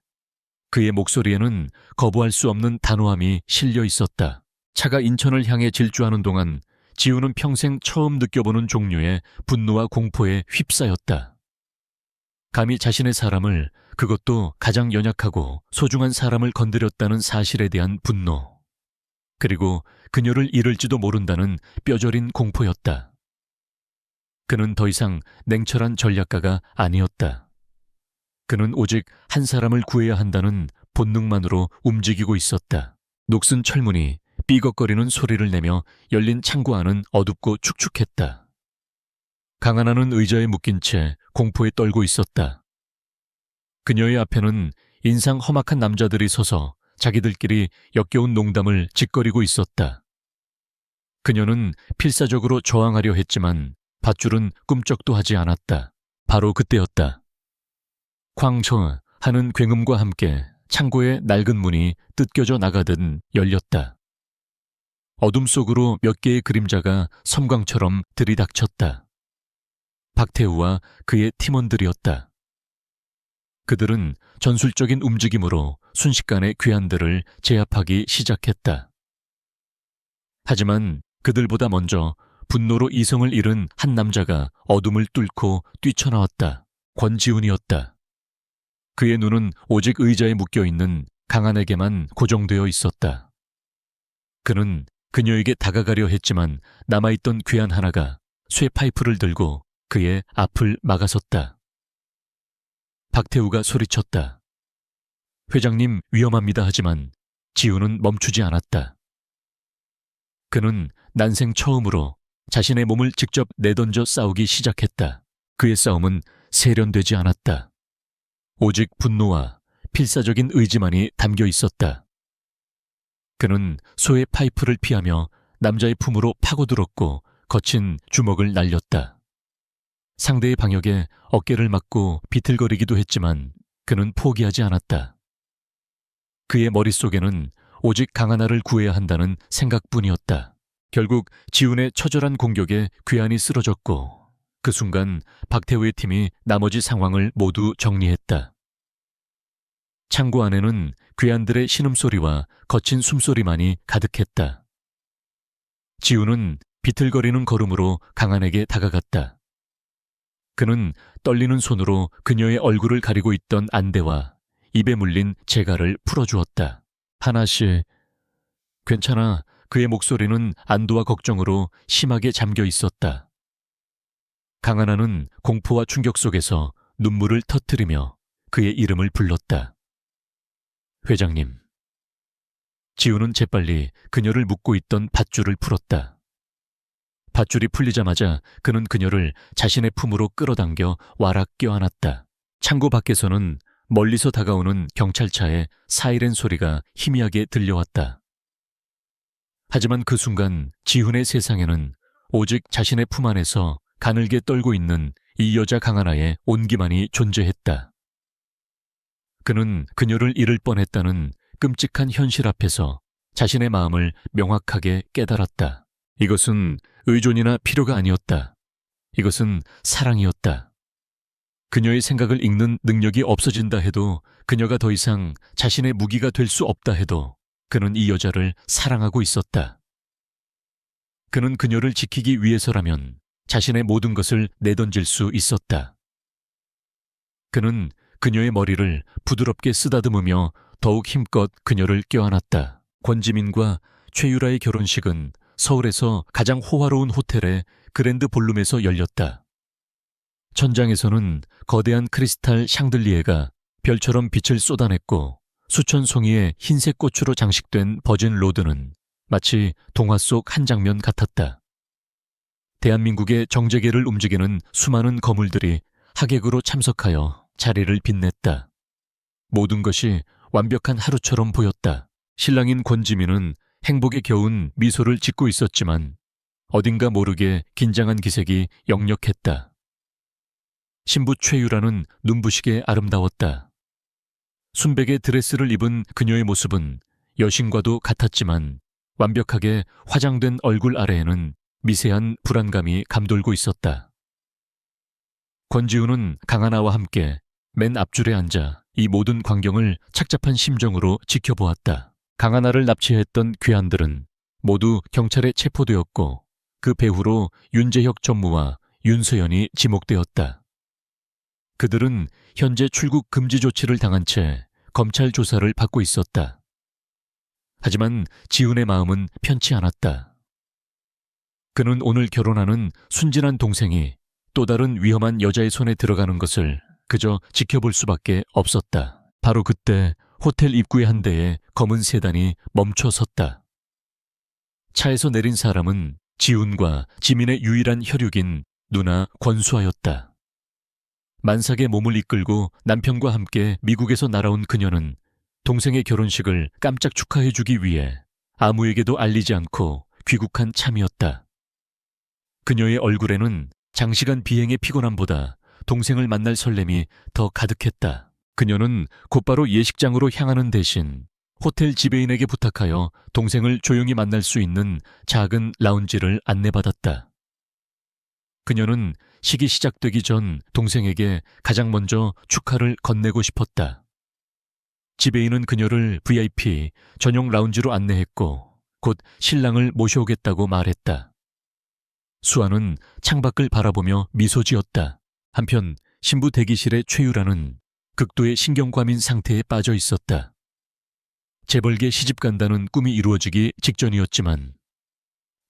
그의 목소리에는 거부할 수 없는 단호함이 실려 있었다. 차가 인천을 향해 질주하는 동안 지훈은 평생 처음 느껴보는 종류의 분노와 공포에 휩싸였다. 감히 자신의 사람을, 그것도 가장 연약하고 소중한 사람을 건드렸다는 사실에 대한 분노. 그리고 그녀를 잃을지도 모른다는 뼈저린 공포였다. 그는 더 이상 냉철한 전략가가 아니었다. 그는 오직 한 사람을 구해야 한다는 본능만으로 움직이고 있었다. 녹슨 철문이 삐걱거리는 소리를 내며 열린 창고 안은 어둡고 축축했다. 강하나는 의자에 묶인 채 공포에 떨고 있었다. 그녀의 앞에는 인상 험악한 남자들이 서서 자기들끼리 역겨운 농담을 짓거리고 있었다. 그녀는 필사적으로 저항하려 했지만 밧줄은 꿈쩍도 하지 않았다. 바로 그때였다. 쾅청 하는 굉음과 함께 창고의 낡은 문이 뜯겨져 나가듯 열렸다. 어둠 속으로 몇 개의 그림자가 섬광처럼 들이닥쳤다. 박태우와 그의 팀원들이었다. 그들은 전술적인 움직임으로 순식간에 괴한들을 제압하기 시작했다. 하지만 그들보다 먼저 분노로 이성을 잃은 한 남자가 어둠을 뚫고 뛰쳐나왔다. 권지훈이었다. 그의 눈은 오직 의자에 묶여있는 강한에게만 고정되어 있었다. 그는 그녀에게 다가가려 했지만 남아있던 괴한 하나가 쇠 파이프를 들고 그의 앞을 막아섰다. 박태우가 소리쳤다. 회장님, 위험합니다. 하지만 지훈은 멈추지 않았다. 그는 난생 처음으로 자신의 몸을 직접 내던져 싸우기 시작했다. 그의 싸움은 세련되지 않았다. 오직 분노와 필사적인 의지만이 담겨 있었다. 그는 소의 파이프를 피하며 남자의 품으로 파고들었고 거친 주먹을 날렸다. 상대의 방역에 어깨를 맞고 비틀거리기도 했지만 그는 포기하지 않았다. 그의 머릿속에는 오직 강하나를 구해야 한다는 생각뿐이었다. 결국 지훈의 처절한 공격에 괴한이 쓰러졌고 그 순간 박태우의 팀이 나머지 상황을 모두 정리했다. 창고 안에는 괴한들의 신음소리와 거친 숨소리만이 가득했다. 지훈은 비틀거리는 걸음으로 강한에게 다가갔다. 그는 떨리는 손으로 그녀의 얼굴을 가리고 있던 안대와 입에 물린 재갈을 풀어주었다. 하나씩. 괜찮아. 그의 목소리는 안도와 걱정으로 심하게 잠겨 있었다. 강하나는 공포와 충격 속에서 눈물을 터뜨리며 그의 이름을 불렀다. 회장님. 지훈은 재빨리 그녀를 묶고 있던 밧줄을 풀었다. 밧줄이 풀리자마자 그는 그녀를 자신의 품으로 끌어당겨 와락 껴안았다. 창고 밖에서는 멀리서 다가오는 경찰차의 사이렌 소리가 희미하게 들려왔다. 하지만 그 순간 지훈의 세상에는 오직 자신의 품 안에서 가늘게 떨고 있는 이 여자 강하나의 온기만이 존재했다. 그는 그녀를 잃을 뻔했다는 끔찍한 현실 앞에서 자신의 마음을 명확하게 깨달았다. 이것은 의존이나 필요가 아니었다. 이것은 사랑이었다. 그녀의 생각을 읽는 능력이 없어진다 해도, 그녀가 더 이상 자신의 무기가 될 수 없다 해도 그는 이 여자를 사랑하고 있었다. 그는 그녀를 지키기 위해서라면 자신의 모든 것을 내던질 수 있었다. 그는 그녀의 머리를 부드럽게 쓰다듬으며 더욱 힘껏 그녀를 껴안았다. 권지민과 최유라의 결혼식은 서울에서 가장 호화로운 호텔의 그랜드 볼룸에서 열렸다. 천장에서는 거대한 크리스탈 샹들리에가 별처럼 빛을 쏟아냈고 수천 송이의 흰색 꽃으로 장식된 버진 로드는 마치 동화 속 한 장면 같았다. 대한민국의 정재계를 움직이는 수많은 거물들이 하객으로 참석하여 자리를 빛냈다. 모든 것이 완벽한 하루처럼 보였다. 신랑인 권지민은 행복에 겨운 미소를 짓고 있었지만 어딘가 모르게 긴장한 기색이 역력했다. 신부 최유라는 눈부시게 아름다웠다. 순백의 드레스를 입은 그녀의 모습은 여신과도 같았지만 완벽하게 화장된 얼굴 아래에는 미세한 불안감이 감돌고 있었다. 권지훈은 강하나와 함께 맨 앞줄에 앉아 이 모든 광경을 착잡한 심정으로 지켜보았다. 강하나를 납치했던 괴한들은 모두 경찰에 체포되었고 그 배후로 윤재혁 전무와 윤서연이 지목되었다. 그들은 현재 출국 금지 조치를 당한 채 검찰 조사를 받고 있었다. 하지만 지훈의 마음은 편치 않았다. 그는 오늘 결혼하는 순진한 동생이 또 다른 위험한 여자의 손에 들어가는 것을 그저 지켜볼 수밖에 없었다. 바로 그때 호텔 입구의 한 대에 검은 세단이 멈춰 섰다. 차에서 내린 사람은 지훈과 지민의 유일한 혈육인 누나 권수아였다. 만삭의 몸을 이끌고 남편과 함께 미국에서 날아온 그녀는 동생의 결혼식을 깜짝 축하해주기 위해 아무에게도 알리지 않고 귀국한 참이었다. 그녀의 얼굴에는 장시간 비행의 피곤함보다 동생을 만날 설렘이 더 가득했다. 그녀는 곧바로 예식장으로 향하는 대신 호텔 지배인에게 부탁하여 동생을 조용히 만날 수 있는 작은 라운지를 안내받았다. 그녀는 식이 시작되기 전 동생에게 가장 먼저 축하를 건네고 싶었다. 지배인은 그녀를 VIP 전용 라운지로 안내했고 곧 신랑을 모셔오겠다고 말했다. 수아는 창밖을 바라보며 미소 지었다. 한편 신부 대기실의 최유라는 극도의 신경과민 상태에 빠져 있었다. 재벌계 시집 간다는 꿈이 이루어지기 직전이었지만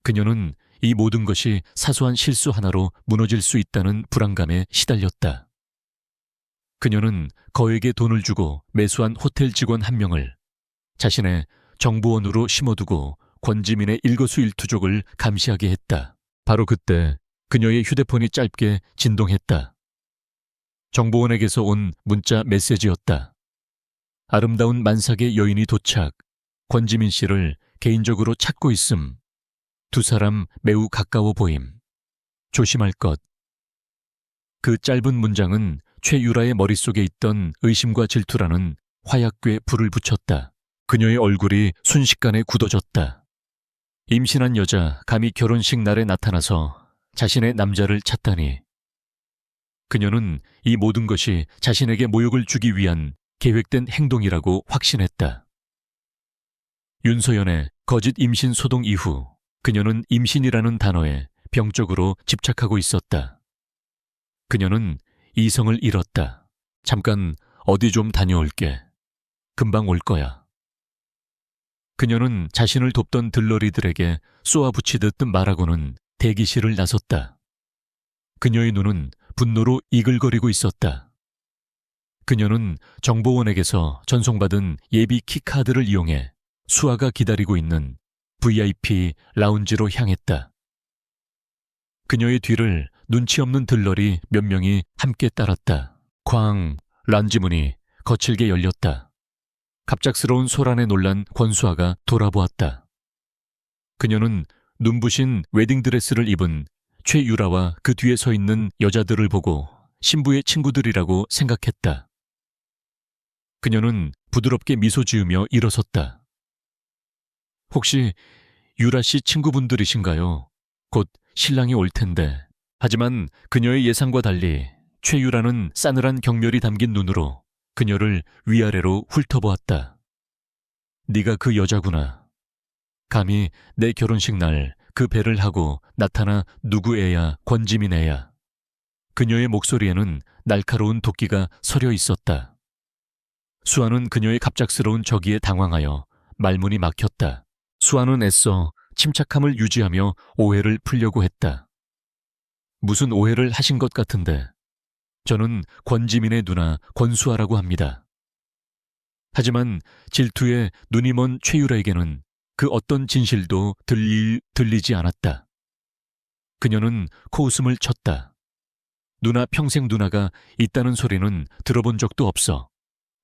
그녀는 이 모든 것이 사소한 실수 하나로 무너질 수 있다는 불안감에 시달렸다. 그녀는 거액의 돈을 주고 매수한 호텔 직원 한 명을 자신의 정보원으로 심어두고 권지민의 일거수일투족을 감시하게 했다. 바로 그때 그녀의 휴대폰이 짧게 진동했다. 정보원에게서 온 문자 메시지였다. 아름다운 만삭의 여인이 도착. 권지민 씨를 개인적으로 찾고 있음. 두 사람 매우 가까워 보임. 조심할 것. 그 짧은 문장은 최유라의 머릿속에 있던 의심과 질투라는 화약궤에 불을 붙였다. 그녀의 얼굴이 순식간에 굳어졌다. 임신한 여자 감히 결혼식 날에 나타나서 자신의 남자를 찾다니. 그녀는 이 모든 것이 자신에게 모욕을 주기 위한 계획된 행동이라고 확신했다. 윤서연의 거짓 임신 소동 이후 그녀는 임신이라는 단어에 병적으로 집착하고 있었다. 그녀는 이성을 잃었다. 잠깐 어디 좀 다녀올게. 금방 올 거야. 그녀는 자신을 돕던 들러리들에게 쏘아붙이듯 말하고는 대기실을 나섰다. 그녀의 눈은 분노로 이글거리고 있었다. 그녀는 정보원에게서 전송받은 예비 키카드를 이용해 수아가 기다리고 있는 VIP 라운지로 향했다. 그녀의 뒤를 눈치 없는 들러리 몇 명이 함께 따랐다. 쾅! 란지 문이 거칠게 열렸다. 갑작스러운 소란에 놀란 권수아가 돌아보았다. 그녀는 눈부신 웨딩드레스를 입은 최유라와 그 뒤에 서 있는 여자들을 보고 신부의 친구들이라고 생각했다. 그녀는 부드럽게 미소 지으며 일어섰다. 혹시 유라 씨 친구분들이신가요? 곧 신랑이 올 텐데. 하지만 그녀의 예상과 달리 최유라는 싸늘한 경멸이 담긴 눈으로 그녀를 위아래로 훑어보았다. 네가 그 여자구나. 감히 내 결혼식 날 그 배를 하고 나타나 누구 애야, 권지민 애야. 그녀의 목소리에는 날카로운 도끼가 서려 있었다. 수아는 그녀의 갑작스러운 저기에 당황하여 말문이 막혔다. 수아는 애써 침착함을 유지하며 오해를 풀려고 했다. 무슨 오해를 하신 것 같은데. 저는 권지민의 누나 권수아라고 합니다. 하지만 질투에 눈이 먼 최유라에게는 그 어떤 진실도 들리지 않았다. 그녀는 코웃음을 쳤다. 누나 평생 누나가 있다는 소리는 들어본 적도 없어.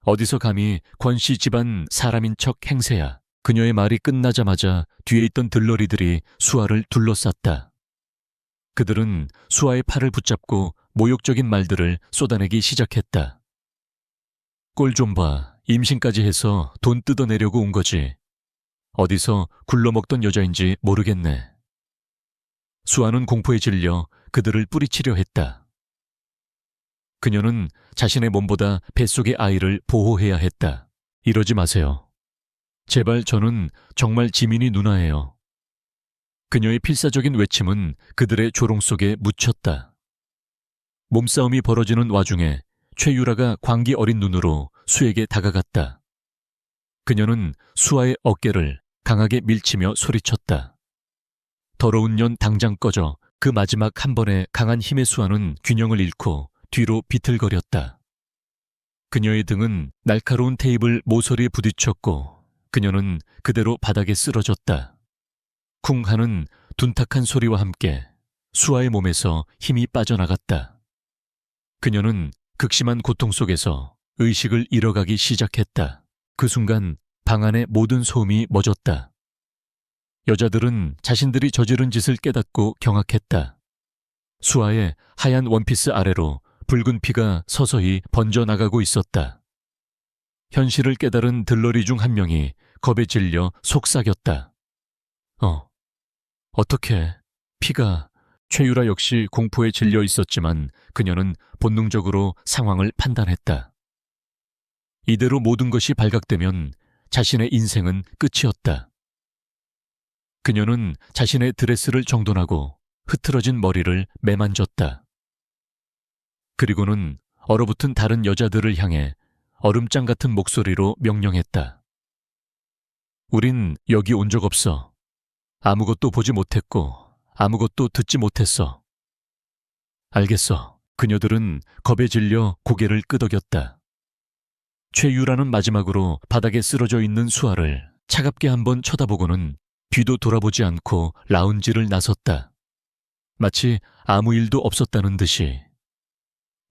어디서 감히 권씨 집안 사람인 척 행세야. 그녀의 말이 끝나자마자 뒤에 있던 들러리들이 수아를 둘러쌌다. 그들은 수아의 팔을 붙잡고 모욕적인 말들을 쏟아내기 시작했다. 꼴 좀 봐. 임신까지 해서 돈 뜯어내려고 온 거지. 어디서 굴러먹던 여자인지 모르겠네. 수아는 공포에 질려 그들을 뿌리치려 했다. 그녀는 자신의 몸보다 뱃속의 아이를 보호해야 했다. 이러지 마세요. 제발 저는 정말 지민이 누나예요. 그녀의 필사적인 외침은 그들의 조롱 속에 묻혔다. 몸싸움이 벌어지는 와중에 최유라가 광기 어린 눈으로 수에게 다가갔다. 그녀는 수아의 어깨를 강하게 밀치며 소리쳤다. 더러운 년 당장 꺼져. 그 마지막 한 번의 강한 힘의 수아는 균형을 잃고 뒤로 비틀거렸다. 그녀의 등은 날카로운 테이블 모서리에 부딪혔고 그녀는 그대로 바닥에 쓰러졌다. 쿵 하는 둔탁한 소리와 함께 수아의 몸에서 힘이 빠져나갔다. 그녀는 극심한 고통 속에서 의식을 잃어가기 시작했다. 그 순간 방 안의 모든 소음이 멎었다. 여자들은 자신들이 저지른 짓을 깨닫고 경악했다. 수아의 하얀 원피스 아래로 붉은 피가 서서히 번져나가고 있었다. 현실을 깨달은 들러리 중 한 명이 겁에 질려 속삭였다. 어떻게 피가 최유라 역시 공포에 질려 있었지만 그녀는 본능적으로 상황을 판단했다. 이대로 모든 것이 발각되면 자신의 인생은 끝이었다. 그녀는 자신의 드레스를 정돈하고 흐트러진 머리를 매만졌다. 그리고는 얼어붙은 다른 여자들을 향해 얼음장 같은 목소리로 명령했다. 우린 여기 온 적 없어. 아무것도 보지 못했고 아무것도 듣지 못했어. 알겠어. 그녀들은 겁에 질려 고개를 끄덕였다. 최유라는 마지막으로 바닥에 쓰러져 있는 수아를 차갑게 한번 쳐다보고는 뒤도 돌아보지 않고 라운지를 나섰다. 마치 아무 일도 없었다는 듯이.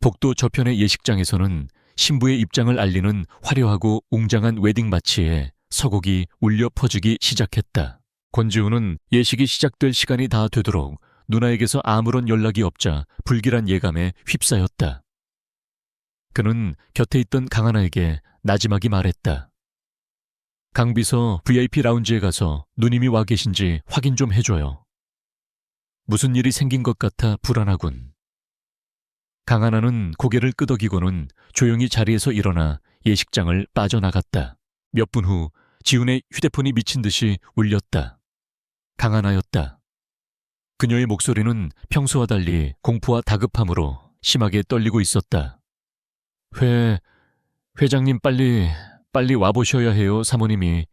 복도 저편의 예식장에서는 신부의 입장을 알리는 화려하고 웅장한 웨딩 마치에 서곡이 울려 퍼지기 시작했다. 권지우는 예식이 시작될 시간이 다 되도록 누나에게서 아무런 연락이 없자 불길한 예감에 휩싸였다. 그는 곁에 있던 강하나에게 나지막이 말했다. 강비서 VIP 라운지에 가서 누님이 와 계신지 확인 좀 해줘요. 무슨 일이 생긴 것 같아 불안하군. 강하나는 고개를 끄덕이고는 조용히 자리에서 일어나 예식장을 빠져나갔다. 몇 분 후 지훈의 휴대폰이 미친 듯이 울렸다. 강하나였다. 그녀의 목소리는 평소와 달리 공포와 다급함으로 심하게 떨리고 있었다. 회장님 빨리 와보셔야 해요, 사모님이.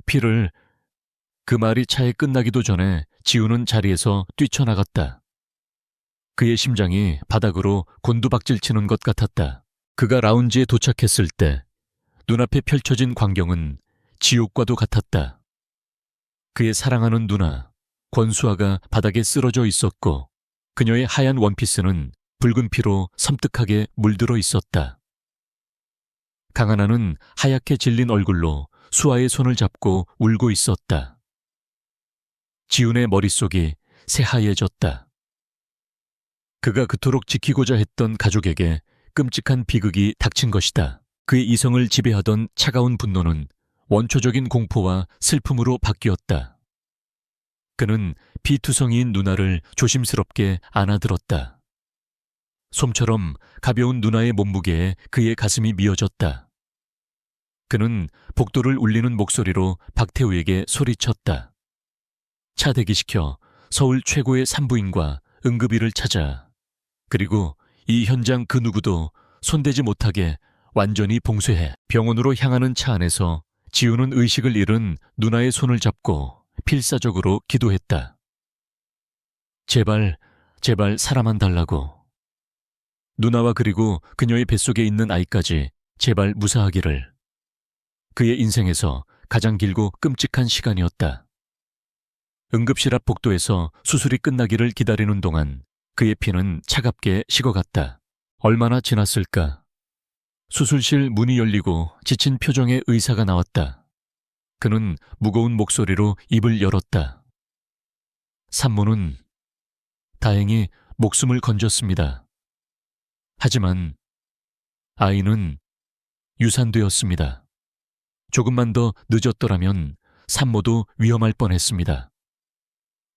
피를... 그 말이 차에 끝나기도 전에 지훈은 자리에서 뛰쳐나갔다. 그의 심장이 바닥으로 곤두박질 치는 것 같았다. 그가 라운지에 도착했을 때 눈앞에 펼쳐진 광경은 지옥과도 같았다. 그의 사랑하는 누나, 권수아가 바닥에 쓰러져 있었고 그녀의 하얀 원피스는 붉은 피로 섬뜩하게 물들어 있었다. 강하나는 하얗게 질린 얼굴로 수아의 손을 잡고 울고 있었다. 지훈의 머릿속이 새하얘졌다. 그가 그토록 지키고자 했던 가족에게 끔찍한 비극이 닥친 것이다. 그의 이성을 지배하던 차가운 분노는 원초적인 공포와 슬픔으로 바뀌었다. 그는 피투성이인 누나를 조심스럽게 안아들었다. 솜처럼 가벼운 누나의 몸무게에 그의 가슴이 미어졌다. 그는 복도를 울리는 목소리로 박태우에게 소리쳤다. 차 대기시켜 서울 최고의 산부인과 응급의를 찾아. 그리고 이 현장 그 누구도 손대지 못하게 완전히 봉쇄해. 병원으로 향하는 차 안에서 지우는 의식을 잃은 누나의 손을 잡고 필사적으로 기도했다. 제발 살아만 달라고. 누나와 그리고 그녀의 뱃속에 있는 아이까지 제발 무사하기를. 그의 인생에서 가장 길고 끔찍한 시간이었다. 응급실 앞 복도에서 수술이 끝나기를 기다리는 동안 그의 피는 차갑게 식어갔다. 얼마나 지났을까? 수술실 문이 열리고 지친 표정의 의사가 나왔다. 그는 무거운 목소리로 입을 열었다. 산모는 다행히 목숨을 건졌습니다. 하지만 아이는 유산되었습니다. 조금만 더 늦었더라면 산모도 위험할 뻔했습니다.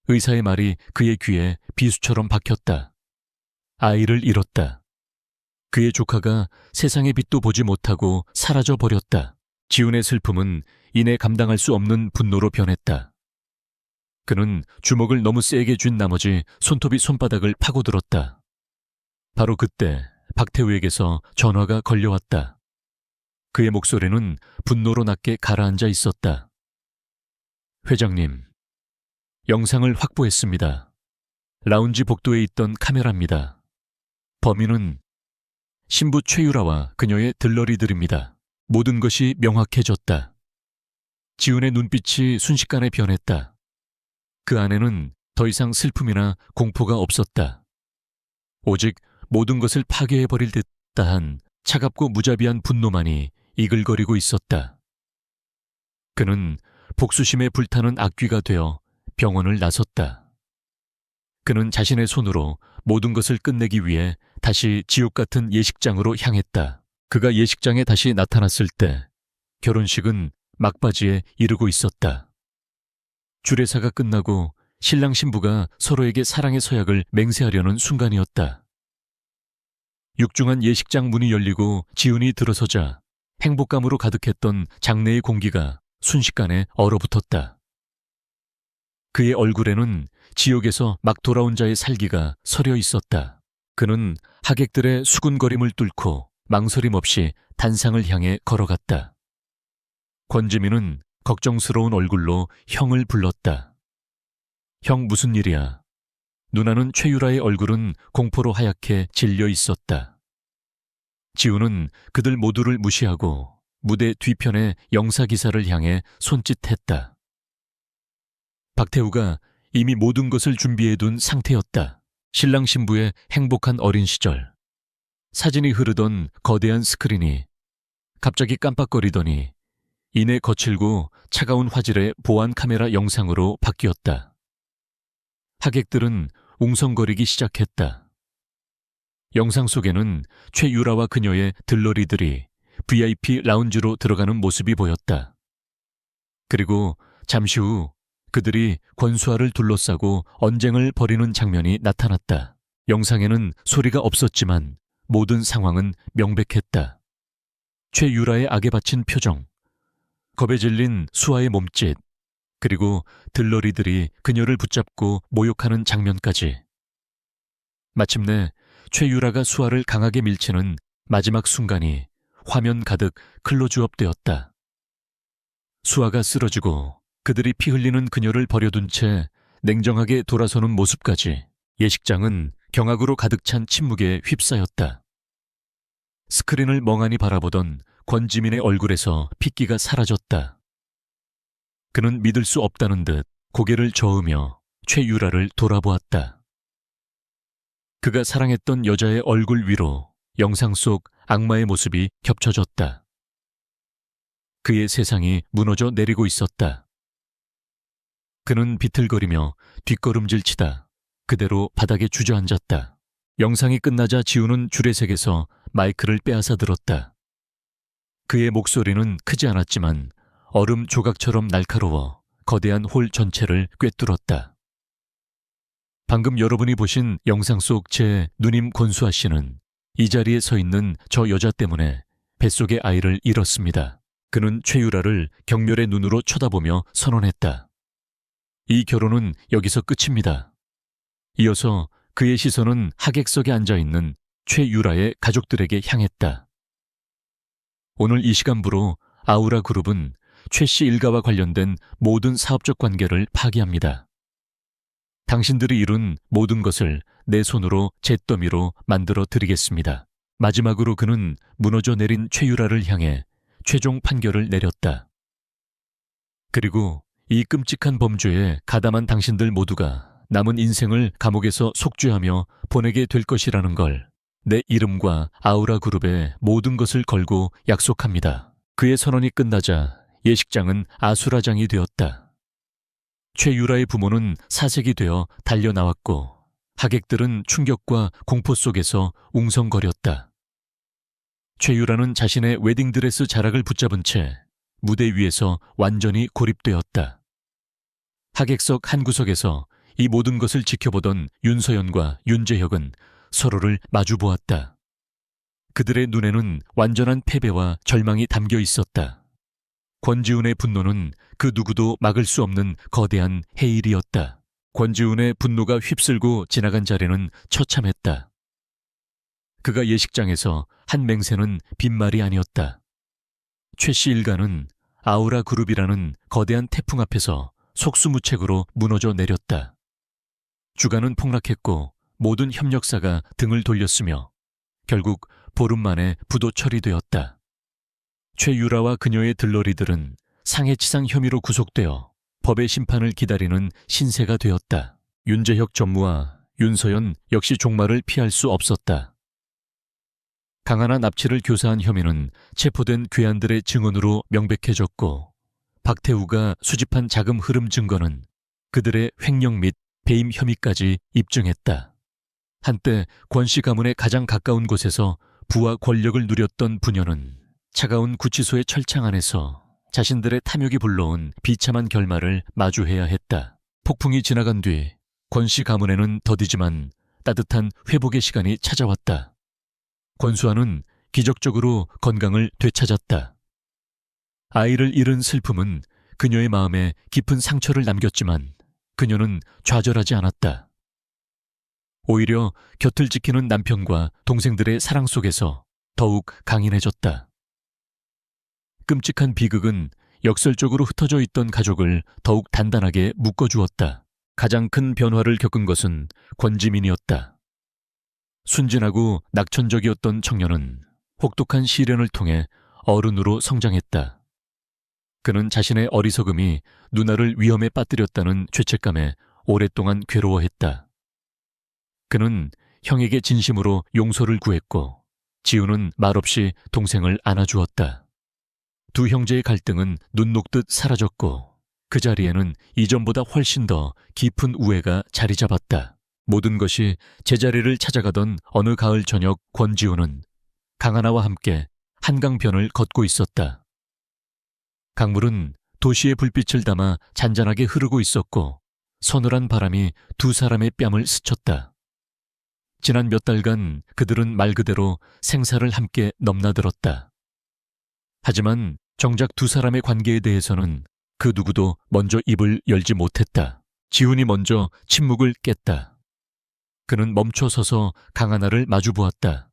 의사의 말이 그의 귀에 비수처럼 박혔다. 아이를 잃었다. 그의 조카가 세상의 빛도 보지 못하고 사라져 버렸다. 지훈의 슬픔은 이내 감당할 수 없는 분노로 변했다. 그는 주먹을 너무 세게 쥔 나머지 손톱이 손바닥을 파고들었다. 바로 그때 박태우에게서 전화가 걸려왔다. 그의 목소리는 분노로 낮게 가라앉아 있었다. 회장님, 영상을 확보했습니다. 라운지 복도에 있던 카메라입니다. 범인은 신부 최유라와 그녀의 들러리들입니다. 모든 것이 명확해졌다. 지훈의 눈빛이 순식간에 변했다. 그 안에는 더 이상 슬픔이나 공포가 없었다. 오직 모든 것을 파괴해버릴 듯한 차갑고 무자비한 분노만이 이글거리고 있었다. 그는 복수심에 불타는 악귀가 되어 병원을 나섰다. 그는 자신의 손으로 모든 것을 끝내기 위해 다시 지옥 같은 예식장으로 향했다. 그가 예식장에 다시 나타났을 때 결혼식은 막바지에 이르고 있었다. 주례사가 끝나고 신랑 신부가 서로에게 사랑의 서약을 맹세하려는 순간이었다. 육중한 예식장 문이 열리고 지훈이 들어서자 행복감으로 가득했던 장내의 공기가 순식간에 얼어붙었다. 그의 얼굴에는 지옥에서 막 돌아온 자의 살기가 서려 있었다. 그는 하객들의 수군거림을 뚫고 망설임 없이 단상을 향해 걸어갔다. 권지민은 걱정스러운 얼굴로 형을 불렀다. 형, 무슨 일이야? 누나는 최유라의 얼굴은 공포로 하얗게 질려 있었다. 지우는 그들 모두를 무시하고 무대 뒤편의 영사기사를 향해 손짓했다. 박태우가 이미 모든 것을 준비해둔 상태였다. 신랑 신부의 행복한 어린 시절. 사진이 흐르던 거대한 스크린이 갑자기 깜빡거리더니 이내 거칠고 차가운 화질의 보안 카메라 영상으로 바뀌었다. 하객들은 웅성거리기 시작했다. 영상 속에는 최유라와 그녀의 들러리들이 VIP 라운지로 들어가는 모습이 보였다. 그리고 잠시 후 그들이 권수아를 둘러싸고 언쟁을 벌이는 장면이 나타났다. 영상에는 소리가 없었지만 모든 상황은 명백했다. 최유라의 악에 바친 표정, 겁에 질린 수아의 몸짓, 그리고 들러리들이 그녀를 붙잡고 모욕하는 장면까지. 마침내 최유라가 수아를 강하게 밀치는 마지막 순간이 화면 가득 클로즈업 되었다. 수아가 쓰러지고 그들이 피 흘리는 그녀를 버려둔 채 냉정하게 돌아서는 모습까지. 예식장은 경악으로 가득 찬 침묵에 휩싸였다. 스크린을 멍하니 바라보던 권지민의 얼굴에서 핏기가 사라졌다. 그는 믿을 수 없다는 듯 고개를 저으며 최유라를 돌아보았다. 그가 사랑했던 여자의 얼굴 위로 영상 속 악마의 모습이 겹쳐졌다. 그의 세상이 무너져 내리고 있었다. 그는 비틀거리며 뒷걸음질치다 그대로 바닥에 주저앉았다. 영상이 끝나자 지우는 줄의색에서 마이크를 빼앗아 들었다. 그의 목소리는 크지 않았지만 얼음 조각처럼 날카로워 거대한 홀 전체를 꿰뚫었다. 방금 여러분이 보신 영상 속 제 누님 권수아 씨는 이 자리에 서 있는 저 여자 때문에 뱃속의 아이를 잃었습니다. 그는 최유라를 경멸의 눈으로 쳐다보며 선언했다. 이 결혼은 여기서 끝입니다. 이어서 그의 시선은 하객석에 앉아있는 최유라의 가족들에게 향했다. 오늘 이 시간부로 아우라 그룹은 최 씨 일가와 관련된 모든 사업적 관계를 파기합니다. 당신들이 이룬 모든 것을 내 손으로 잿더미로 만들어 드리겠습니다. 마지막으로 그는 무너져 내린 최유라를 향해 최종 판결을 내렸다. 그리고 이 끔찍한 범죄에 가담한 당신들 모두가 남은 인생을 감옥에서 속죄하며 보내게 될 것이라는 걸 내 이름과 아우라 그룹의 모든 것을 걸고 약속합니다. 그의 선언이 끝나자 예식장은 아수라장이 되었다. 최유라의 부모는 사색이 되어 달려나왔고 하객들은 충격과 공포 속에서 웅성거렸다. 최유라는 자신의 웨딩드레스 자락을 붙잡은 채 무대 위에서 완전히 고립되었다. 하객석 한 구석에서 이 모든 것을 지켜보던 윤서연과 윤재혁은 서로를 마주보았다. 그들의 눈에는 완전한 패배와 절망이 담겨 있었다. 권지훈의 분노는 그 누구도 막을 수 없는 거대한 해일이었다. 권지훈의 분노가 휩쓸고 지나간 자리는 처참했다. 그가 예식장에서 한 맹세는 빈말이 아니었다. 최 씨 일가는 아우라 그룹이라는 거대한 태풍 앞에서 속수무책으로 무너져 내렸다. 주가는 폭락했고 모든 협력사가 등을 돌렸으며 결국 보름 만에 부도 처리되었다. 최유라와 그녀의 들러리들은 상해치상 혐의로 구속되어 법의 심판을 기다리는 신세가 되었다. 윤재혁 전무와 윤서연 역시 종말을 피할 수 없었다. 강하나 납치를 교사한 혐의는 체포된 괴한들의 증언으로 명백해졌고 박태우가 수집한 자금 흐름 증거는 그들의 횡령 및 배임 혐의까지 입증했다. 한때 권씨 가문의 가장 가까운 곳에서 부와 권력을 누렸던 부녀는 차가운 구치소의 철창 안에서 자신들의 탐욕이 불러온 비참한 결말을 마주해야 했다. 폭풍이 지나간 뒤 권씨 가문에는 더디지만 따뜻한 회복의 시간이 찾아왔다. 권수아는 기적적으로 건강을 되찾았다. 아이를 잃은 슬픔은 그녀의 마음에 깊은 상처를 남겼지만 그녀는 좌절하지 않았다. 오히려 곁을 지키는 남편과 동생들의 사랑 속에서 더욱 강인해졌다. 끔찍한 비극은 역설적으로 흩어져 있던 가족을 더욱 단단하게 묶어주었다. 가장 큰 변화를 겪은 것은 권지민이었다. 순진하고 낙천적이었던 청년은 혹독한 시련을 통해 어른으로 성장했다. 그는 자신의 어리석음이 누나를 위험에 빠뜨렸다는 죄책감에 오랫동안 괴로워했다. 그는 형에게 진심으로 용서를 구했고 지우는 말없이 동생을 안아주었다. 두 형제의 갈등은 눈 녹듯 사라졌고 그 자리에는 이전보다 훨씬 더 깊은 우애가 자리 잡았다. 모든 것이 제자리를 찾아가던 어느 가을 저녁 권지우는 강하나와 함께 한강변을 걷고 있었다. 강물은 도시의 불빛을 담아 잔잔하게 흐르고 있었고 서늘한 바람이 두 사람의 뺨을 스쳤다. 지난 몇 달간 그들은 말 그대로 생사를 함께 넘나들었다. 하지만 정작 두 사람의 관계에 대해서는 그 누구도 먼저 입을 열지 못했다. 지훈이 먼저 침묵을 깼다. 그는 멈춰 서서 강하나를 마주보았다.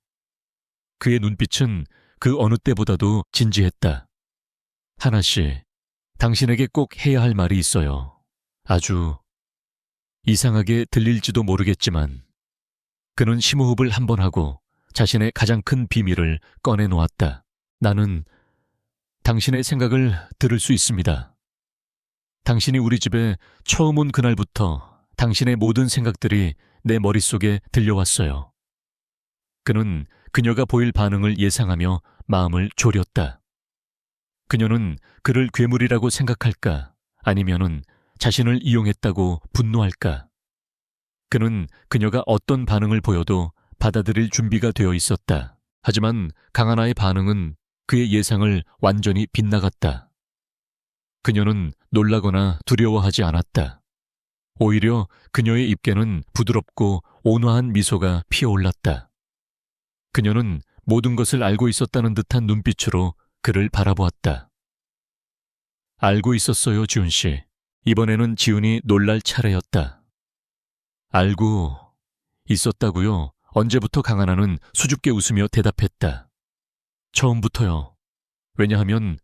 그의 눈빛은 그 어느 때보다도 진지했다. 하나씨, 당신에게 꼭 해야 할 말이 있어요. 아주 이상하게 들릴지도 모르겠지만 그는 심호흡을 한 번 하고 자신의 가장 큰 비밀을 꺼내놓았다. 나는 당신의 생각을 들을 수 있습니다. 당신이 우리 집에 처음 온 그날부터 당신의 모든 생각들이 내 머릿속에 들려왔어요. 그는 그녀가 보일 반응을 예상하며 마음을 졸였다. 그녀는 그를 괴물이라고 생각할까 아니면은 자신을 이용했다고 분노할까. 그는 그녀가 어떤 반응을 보여도 받아들일 준비가 되어 있었다. 하지만 강하나의 반응은 그의 예상을 완전히 빗나갔다. 그녀는 놀라거나 두려워하지 않았다. 오히려 그녀의 입계는 부드럽고 온화한 미소가 피어올랐다. 그녀는 모든 것을 알고 있었다는 듯한 눈빛으로 그를 바라보았다. 알고 있었어요, 지훈 씨. 이번에는 지훈이 놀랄 차례였다. 알고 있었다고요? 언제부터 강하나는 수줍게 웃으며 대답했다. 처음부터요. 왜냐하면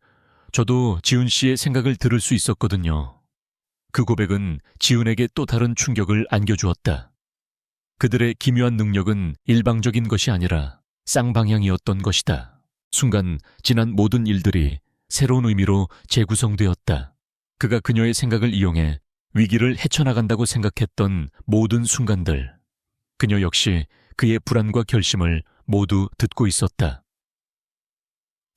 저도 지훈 씨의 생각을 들을 수 있었거든요. 그 고백은 지훈에게 또 다른 충격을 안겨주었다. 그들의 기묘한 능력은 일방적인 것이 아니라 쌍방향이었던 것이다. 순간 지난 모든 일들이 새로운 의미로 재구성되었다. 그가 그녀의 생각을 이용해 위기를 헤쳐나간다고 생각했던 모든 순간들. 그녀 역시 그의 불안과 결심을 모두 듣고 있었다.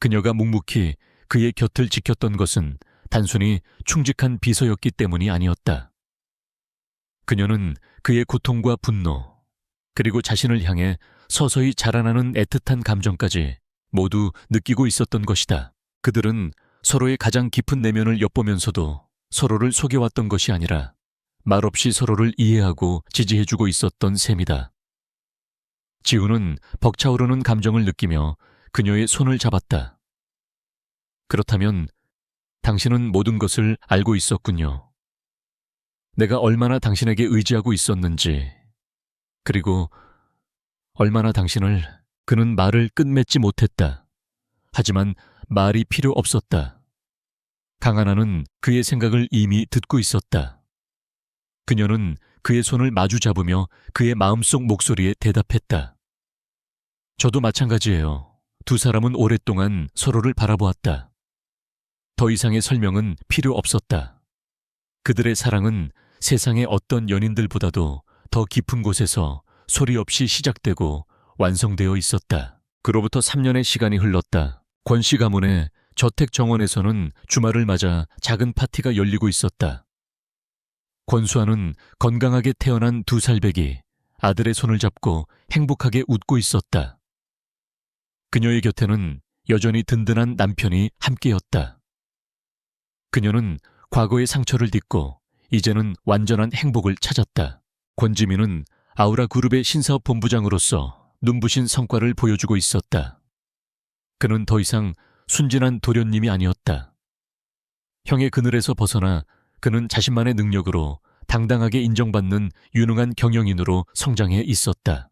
그녀가 묵묵히 그의 곁을 지켰던 것은 단순히 충직한 비서였기 때문이 아니었다. 그녀는 그의 고통과 분노, 그리고 자신을 향해 서서히 자라나는 애틋한 감정까지 모두 느끼고 있었던 것이다. 그들은 서로의 가장 깊은 내면을 엿보면서도 서로를 속여왔던 것이 아니라 말없이 서로를 이해하고 지지해주고 있었던 셈이다. 지우는 벅차오르는 감정을 느끼며 그녀의 손을 잡았다. 그렇다면 당신은 모든 것을 알고 있었군요. 내가 얼마나 당신에게 의지하고 있었는지, 그리고 얼마나 당신을. 그는 말을 끝맺지 못했다. 하지만 말이 필요 없었다. 강하나는 그의 생각을 이미 듣고 있었다. 그녀는 그의 손을 마주 잡으며 그의 마음속 목소리에 대답했다. 저도 마찬가지예요. 두 사람은 오랫동안 서로를 바라보았다. 더 이상의 설명은 필요 없었다. 그들의 사랑은 세상의 어떤 연인들보다도 더 깊은 곳에서 소리 없이 시작되고 완성되어 있었다. 그로부터 3년의 시간이 흘렀다. 권씨 가문의 저택 정원에서는 주말을 맞아 작은 파티가 열리고 있었다. 권수아는 건강하게 태어난 2살배기 아들의 손을 잡고 행복하게 웃고 있었다. 그녀의 곁에는 여전히 든든한 남편이 함께였다. 그녀는 과거의 상처를 딛고 이제는 완전한 행복을 찾았다. 권지민은 아우라 그룹의 신사업 본부장으로서 눈부신 성과를 보여주고 있었다. 그는 더 이상 순진한 도련님이 아니었다. 형의 그늘에서 벗어나 그는 자신만의 능력으로 당당하게 인정받는 유능한 경영인으로 성장해 있었다.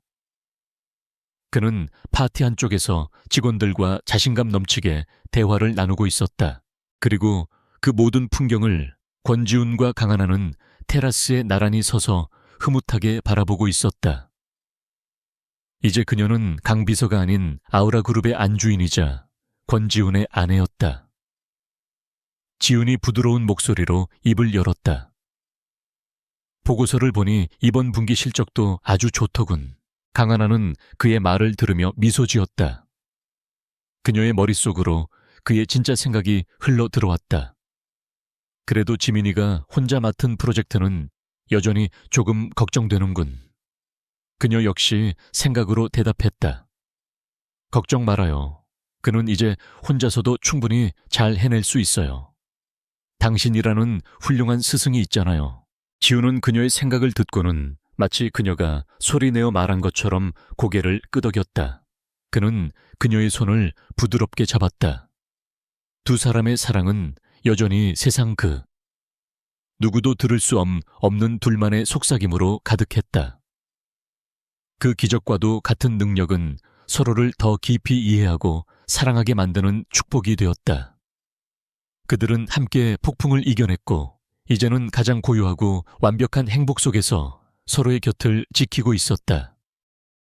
그는 파티 한쪽에서 직원들과 자신감 넘치게 대화를 나누고 있었다. 그리고 그 모든 풍경을 권지훈과 강하나는 테라스에 나란히 서서 흐뭇하게 바라보고 있었다. 이제 그녀는 강비서가 아닌 아우라그룹의 안주인이자 권지훈의 아내였다. 지훈이 부드러운 목소리로 입을 열었다. 보고서를 보니 이번 분기 실적도 아주 좋더군. 강하나는 그의 말을 들으며 미소 지었다. 그녀의 머릿속으로 그의 진짜 생각이 흘러 들어왔다. 그래도 지민이가 혼자 맡은 프로젝트는 여전히 조금 걱정되는군. 그녀 역시 생각으로 대답했다. 걱정 말아요. 그는 이제 혼자서도 충분히 잘 해낼 수 있어요. 당신이라는 훌륭한 스승이 있잖아요. 지우는 그녀의 생각을 듣고는 마치 그녀가 소리내어 말한 것처럼 고개를 끄덕였다. 그는 그녀의 손을 부드럽게 잡았다. 두 사람의 사랑은 여전히 세상 그 누구도 들을 수 없는 둘만의 속삭임으로 가득했다. 그 기적과도 같은 능력은 서로를 더 깊이 이해하고 사랑하게 만드는 축복이 되었다. 그들은 함께 폭풍을 이겨냈고 이제는 가장 고요하고 완벽한 행복 속에서 서로의 곁을 지키고 있었다.